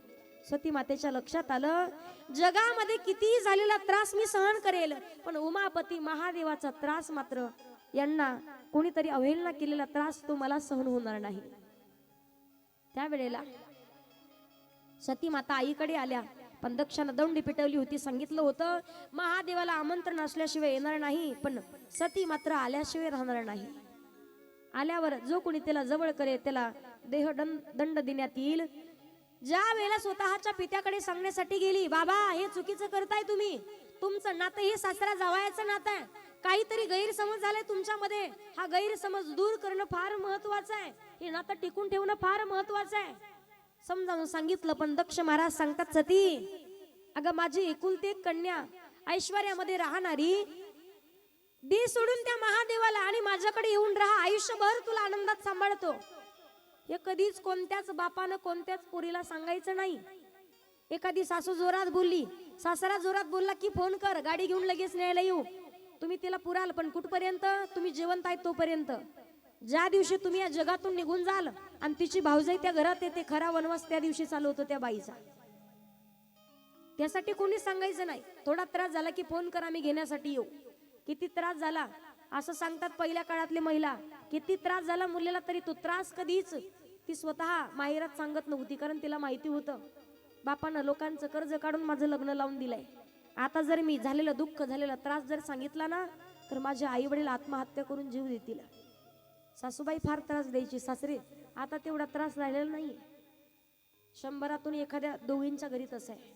सती मातेच्या लक्षात आलं, जगामध्ये किती झालेला त्रास मी सहन करेल, पण उमापती महादेवाचा त्रास मात्र, यांना कोणीतरी अवहेलना केलेला त्रास तो मला सहन होणार नाही. त्यावेळेला सती माता आईकडे आल्या, पण दक्षानं दंडी पिटवली होती. सांगितलं होतं महादेवाला आमंत्रण असल्याशिवाय येणार नाही, पण सती मात्र आल्याशिवाय राहणार नाही. आल्यावर जो कोणी त्याला जवळ करेल त्याला देह दंड देण्यात येईल. ज्या वेळेला स्वतःच्या पित्याकडे सांगण्यासाठी गेली, बाबा हे चुकीचं करताय तुम्ही, तुमचं नातं हे सासरा जावयाचं नातं आहे, काहीतरी गैरसमज झालाय तुमच्यामध्ये, हा गैरसमज दूर करणं फार महत्वाचं आहे, हे नातं टिकून ठेवणं फार महत्वाचं आहे, समजावून सांगितलं. पण दक्ष महाराज सांगतात, सती अगं माझी एकुलती एक कन्या ऐश्वर्यामध्ये राहणारी, दे सोडून त्या महादेवाला आणि माझ्याकडे येऊन राहा, आयुष्यभर तुला आनंदात सांभाळतो. हे कधीच कोणत्याच बापानं कोणत्याच पोरीला सांगायचं नाही. एखादी सासू जोरात बोलली, सासरा जोरात बोलला की फोन कर, गाडी घेऊन लगेच न्यायला येऊ, तुम्ही तिला पुराल, पण कुठपर्यंत? तुम्ही जिवंत आहे तोपर्यंत. ज्या दिवशी तुम्ही या जगातून निघून जाल आणि तिची भाऊजाई त्या घरात येते, खरा वनवास त्या दिवशी चालू होतो त्या बाईचा. त्यासाठी कोणी सांगायचं नाही. थोडा त्रास झाला की फोन करा, मी घेण्यासाठी येऊ. किती त्रास झाला असं सांगतात पहिल्या काळातले महिला, किती त्रास झाला मुलीला तरी तो त्रास कधीच ती स्वतः माहेरात सांगत नव्हती, कारण तिला माहिती होतं बापानं लोकांचं कर्ज काढून माझं लग्न लावून दिलंय. आता जर मी झालेलं दुःख, झालेला त्रास जर सांगितला ना, तर माझे आई वडील आत्महत्या करून जीव देतील. सासूबाई फार त्रास द्यायची, सासरे आता तेवढा त्रास राहिलेला नाहीये. 100तून एखाद्या दोघींच्या घरी तसं आहे.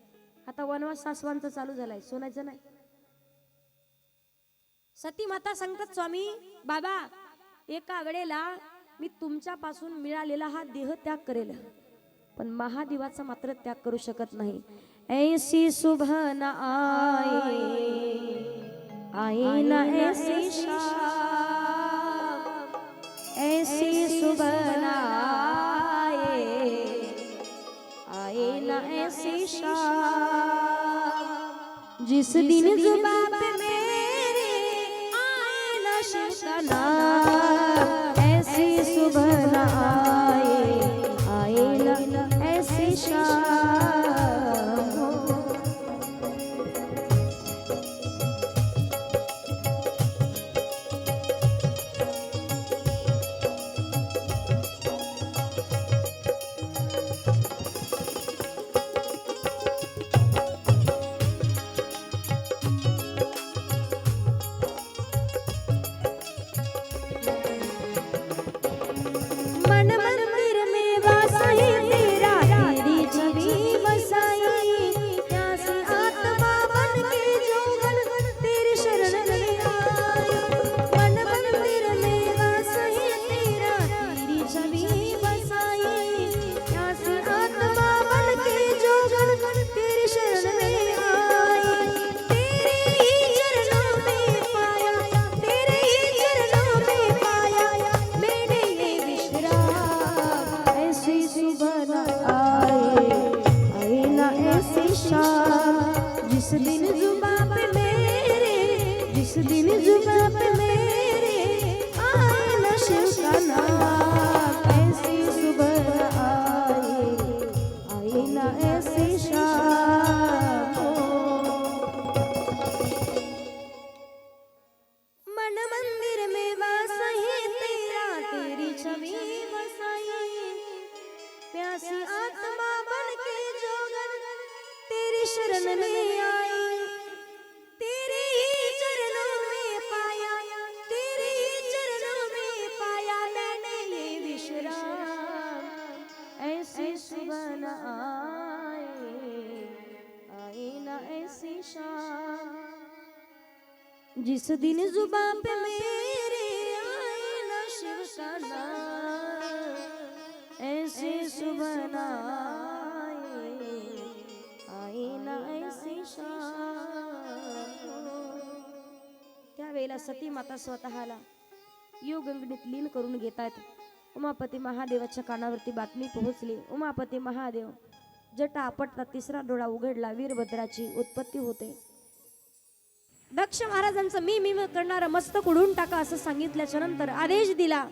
आता वनवास सासवांचा चालू झालाय, सोनायचं नाही. सती माता सांगतात, स्वामी बाबा एका वेळेला मी तुमच्यापासून मिळालेला हा देह त्याग करेल, पण महादेवाचा मात्र त्याग करू शकत नाही. ऐसी सुबह न आए, आए न ऐसी शाम, ऐसी सुबह न आए, आए न ऐसी शाम, जिस दिन जुबां पे मेरे आए ना शिव का नाम, ऐसी सुबह न आए ना ऐसी शाम हो। मन मंदिर में वासाई तेरा, तेरी छवि बसाई, प्यासी आत्मा बन के जोगन तेरी शरण में आई। मन मंदिर में वासाई तेरा, तेरी छवि बसाई, प्यासी आत्मा बन के जोगन तेरी शरण में आई। तेरे ही चरणों में पाया, तेरे ही चरणों में पाया मैंने ये विश्राम। ऐसी सुबह न आए ना ऐसी शाम, जिस दिन जुबां पे मेरे, जिस दिन जुबां पे मेरे आए ना शिव का नाम, ऐसी सुबह न आए ना ऐसी शाम हो। मन मंदिर में वासाई तेरा, तेरी छवि बसाई, प्यासी आत्मा बन के जोगन तेरी शरण में आई। तेरे ही चरणों में पाया, तेरे ही चरणों में पाया मैंने ये विश्राम। ऐसी सुबह न आए ना ऐसी शाम, जिस दिन जुबां पे मेरे आए ना शिव का नाम, ऐसी सुबह न आए ना ऐसी शाम। त्यावेळेला सती माता स्वतःला योग गंगेत लीन करून घेतात। उमापती महादेवाच्या कानावरती बातमी पोहोचली। उमापती महादेव जटा आपटता तिसरा डोळा उघडला, वीरभद्राची उत्पत्ती होते। दक्ष महाराजांचं मी करणारं मस्तक उडवून टाका असं सांगितल्याच्या नंतर आदेश दिला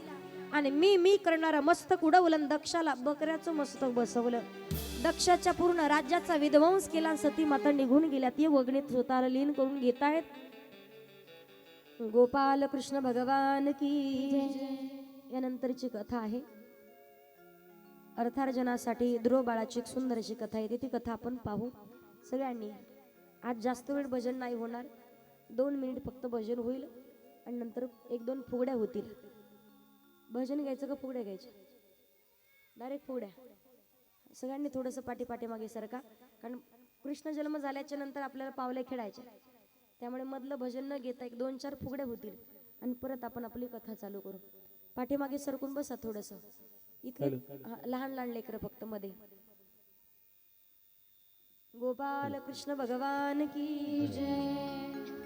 आणि मी करणारं मस्तक उडवलं। दक्षाला बकऱ्याचं मस्तक बसवलं। दक्षाच्या पूर्ण राज्याचा विध्वंस केला। सती माता निघून गेल्या। ती अग्नीत स्वतःला लीन करून घेतायत। गोपाल कृष्ण भगवान की यानंतरची कथा आहे अर्थार्जनासाठी ध्रुव बाळाची एक सुंदर अशी कथा आहे। ती कथा आपण पाहू सगळ्यांनी। आज जास्त वेळ भजन नाही होणार, 2 मिनिट फक्त भजन होईल आणि नंतर 1-2 फुगड्या होतील। भजन घ्यायचं का फुगड्या घ्यायच्या? डायरेक्ट फुगड्या। सगळ्यांनी थोडंसं पाठी मागे सरका, कारण कृष्ण जन्म झाल्याच्या नंतर आपल्याला पावले खेळायचे, त्यामुळे मधलं भजन न घेता 1-2-4 फुगड्या होतील आणि परत आपण आपली कथा चालू करू। पाठीमागे सरकून बसा थोडंसं। इथे लहान लेकरं फक्त मध्ये। गोपाल कृष्ण भगवान की जय।